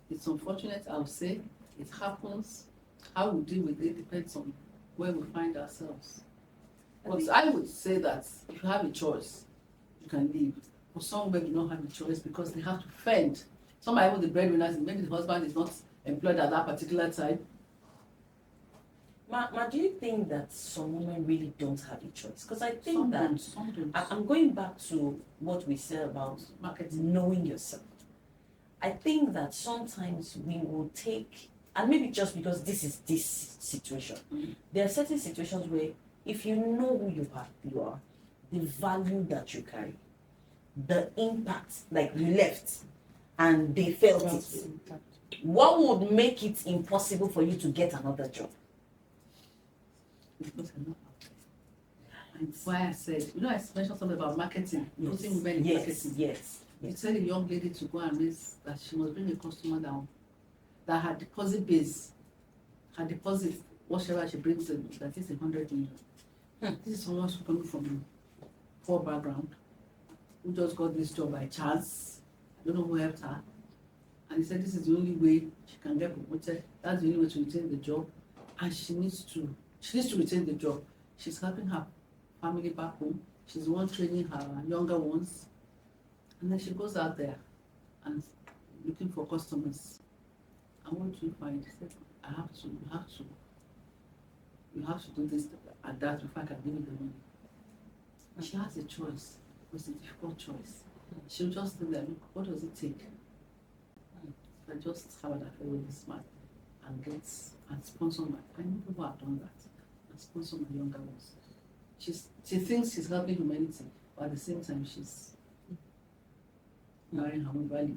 It's unfortunate, I would say. It happens. How we deal with it depends on where we find ourselves. But I would say that if you have a choice, you can leave. For some women, do not have a choice because they have to fend. Some are even the breadwinners, maybe the husband is not employed at that particular time. Ma, do you think that some women really don't have a choice? Because I think Some that don't. I'm going back to what we said about marketing, knowing yourself. I think that sometimes we will take, and maybe just because this is this situation, there are certain situations where if you know who you are, the value that you carry, the impact, like you left and they felt it, what would make it impossible for you to get another job? Because I'm not out there. And why I said, I mentioned something about marketing, putting women in marketing. Yes. You tell a young lady to go and raise that she must bring a customer down, that her deposit base, whatever she brings in, that is 100 million. This is someone who's coming from a poor background, who just got this job by chance. I don't know who helped her. And he said this is the only way she can get promoted. That's the only way to retain the job. And she needs to retain the job. She's helping her family back home. She's the one training her younger ones. And then she goes out there and looking for customers. And what do you find? She said, you have to do this and that before I can give you the money. And she has a choice. It's a difficult choice. She'll just think that, look, what does it take? If I just have an affair with this man and sponsor I know people have done that, and sponsor my younger ones. She thinks she's helping humanity, but at the same time she's marrying her own values.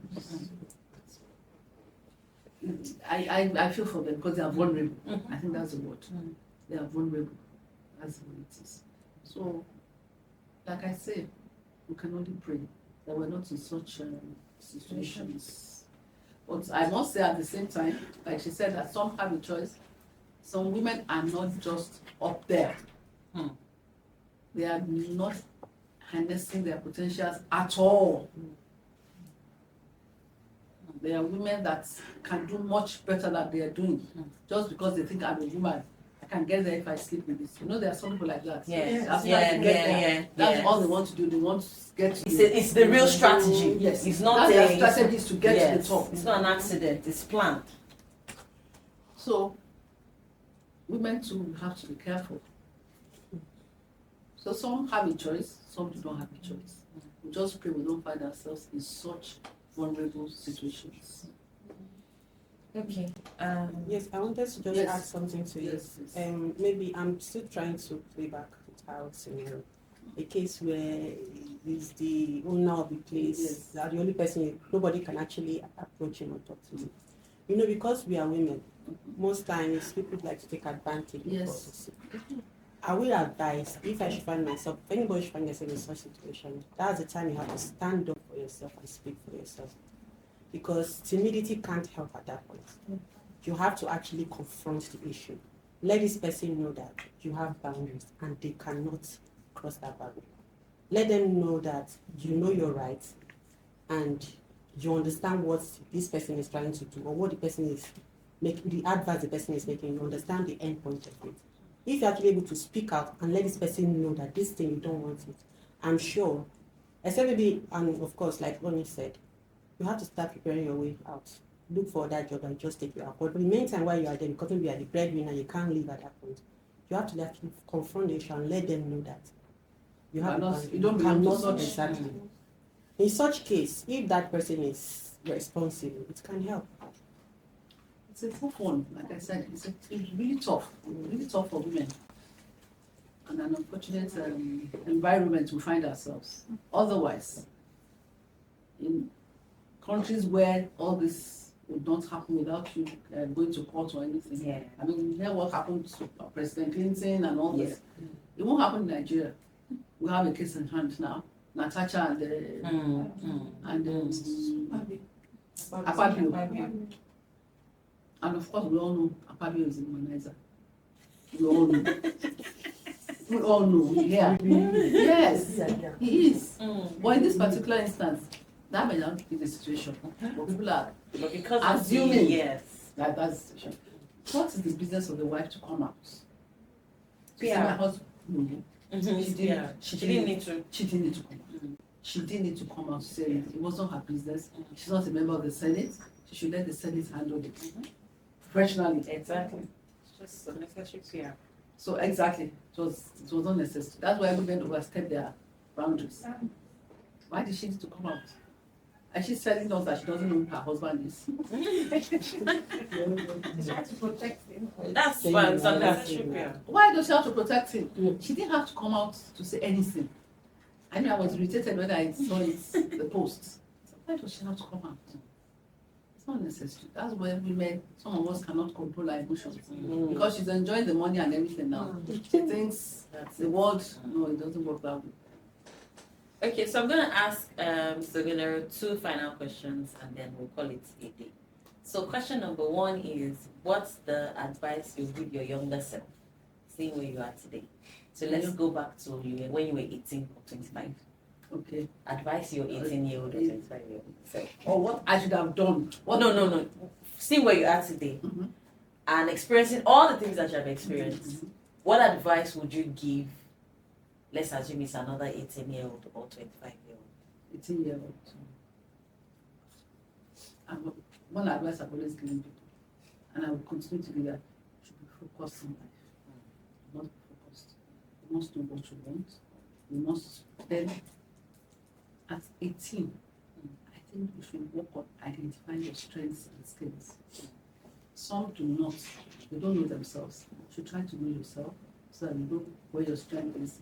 I feel for them because they are vulnerable. I think that's the word. They are vulnerable. That's what it is. So, like I say, we can only pray that we're not in such situations. But I must say at the same time, like she said, that some have a choice. Some women are not just up there. They are not harnessing their potentials at all. There are women that can do much better than they are doing, just because they think I'm a woman. I can get there if I sleep with this. There are some people like that. That's all they want to do. They want to get to it's the real strategy. Yes. It's not their strategy is to get to the top. It's not an accident, it's planned. So women too have to be careful. So some have a choice, some do not have a choice. We just pray we don't find ourselves in such vulnerable situations. Okay. Yes, I wanted to just add something to it. Yes. Maybe I'm still trying to play back the child scenario. A case where is the owner of the place, that the only person, nobody can actually approach him or talk to him. Because we are women, most times people like to take advantage of us. I will advise, if I should find myself, if anybody should find themselves in such a situation, that's the time you have to stand up for yourself and speak for yourself. Because timidity can't help at that point. You have to actually confront the issue. Let this person know that you have boundaries and they cannot cross that boundary. let them know that you know your rights and you understand what this person is trying to do or what the person is making, the advice the person is making, you understand the end point of it. If you're actually able to speak out and let this person know that this thing you don't want it, I'm sure, except maybe, and of course, like Ronnie said, you have to start preparing your way out. Look for that job and just take you out. But in the meantime, while you are there, because you are the breadwinner, you can't leave at that point. You have to actually confront the issue and let them know that you have You don't belong to such. exactly. In such case, if that person is responsible, it can help. It's a tough one. Like I said, it's really tough for women. And an unfortunate environment we find ourselves. Otherwise, in countries where all this would not happen without you going to court or anything. Yeah. I mean, hear what happened to President Clinton and all this. It won't happen in Nigeria. We have a case in hand now. Natasha and Akpabio. And of course, we all know Akpabio is a womanizer. We all know. We all know. Yeah. Yes, he is. But in this particular instance, that may not be the situation. But people are But because assuming yes. that that's the situation. What is the business of the wife to come out? Yeah. My husband, She didn't need to come out. She didn't need to come out to say it. It wasn't her business. She's not a member of the Senate. She should let the Senate handle it professionally. Exactly. It's just unnecessary fear. So exactly, it was unnecessary. That's why women overstep their boundaries. Why did she need to come out? And she's telling us that she doesn't know who her husband is. She's trying to protect him. That's why it's unnecessary fear. Why does she have to protect him? She didn't have to come out to say anything. I mean, I was irritated when I saw it, the post. So why does she have to come out? It's not necessary. That's where women, some of us cannot control our emotions. Because she's enjoying the money and everything now. She thinks that the world, no, it doesn't work that way. Okay, so I'm going to ask Mr. Ogundero 2 final questions and then we'll call it a day. So question number 1 is, what's the advice you give your younger self, seeing where you are today? So let's go back to when you were 18 or 25. Okay. Advise your 18-year-old or 25-year-old self. Or what I should have done. Well, no. See where you are today and experiencing all the things that you have experienced. What advice would you give? Let's assume it's another 18-year-old or 25-year-old. 18-year-old. And one advice I've always given people, and I will continue to do that, you should be focused in life. Not focused. You must know what you want. You must then, at 18, I think you should work on identifying your strengths and skills. Some do not. They don't know themselves. You should try to know yourself so that you know where your strength is.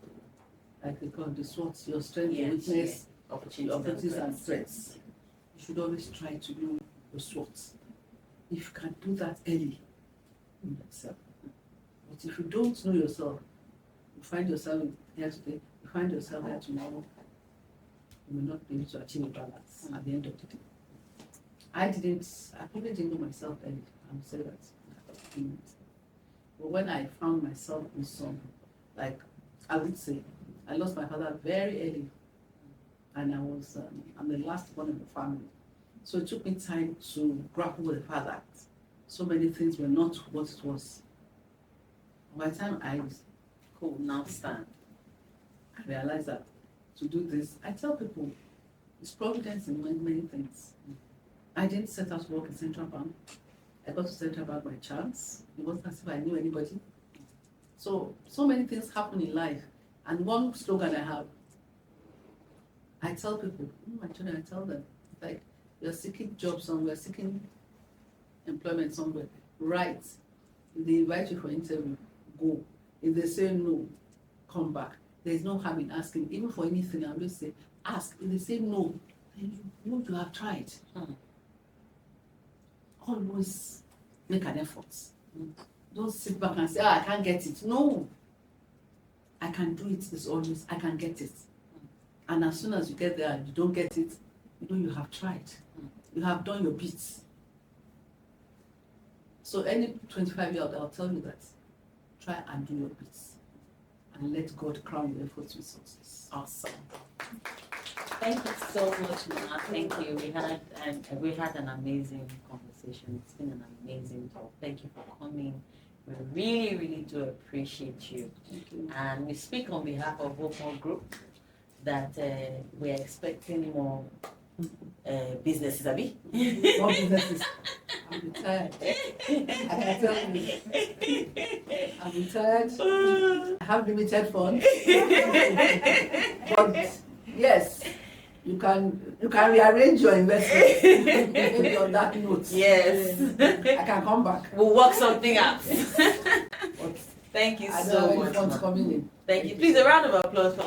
Like they call the SWOT, your strength, your weakness, opportunities and threats. You should always try to know your SWOT. If you can do that early in yourself. But if you don't know yourself, you find yourself here today, you find yourself here tomorrow, you will not be able to achieve a balance at the end of the day. I probably didn't know myself early. I would say that. But when I found myself in some, like I would say, I lost my father very early, and I'm the last one in the family. So it took me time to grapple with the fact that so many things were not what it was. By the time I could now stand, I realized that to do this, I tell people, it's providence in many things. I didn't set out to work in Central Bank. I got to Central Bank by chance. It wasn't as if I knew anybody. So many things happen in life. And one slogan I tell people, my children, I tell them, like, you're seeking jobs somewhere, seeking employment somewhere, right? If they invite you for interview, go. If they say no, come back. There's no harm in asking, even for anything. I always say, ask. If they say no, then you know you have tried. Always make an effort. Don't sit back and say, I can't get it. No. I can do it. It's always, I can get it. And as soon as you get there and you don't get it, you know you have tried. You have done your bits. So any 25-year-old, I'll tell you that. Try and do your bits. and let God crown your efforts with success. Awesome. Thank you so much, Ma. Thank you. We had an amazing conversation. It's been an amazing talk. Thank you for coming. We really, really do appreciate you. And we speak on behalf of Vocal Group that we're expecting more businesses, Abi. More businesses. I'm retired. I can tell you. I'm retired. I have limited funds. But yes, you can rearrange your investments. Maybe on that note. Yes. I can come back. We'll work something out. But Thank you I so don't have any much. funds Ma. coming in. Thank you. Please, a round of applause for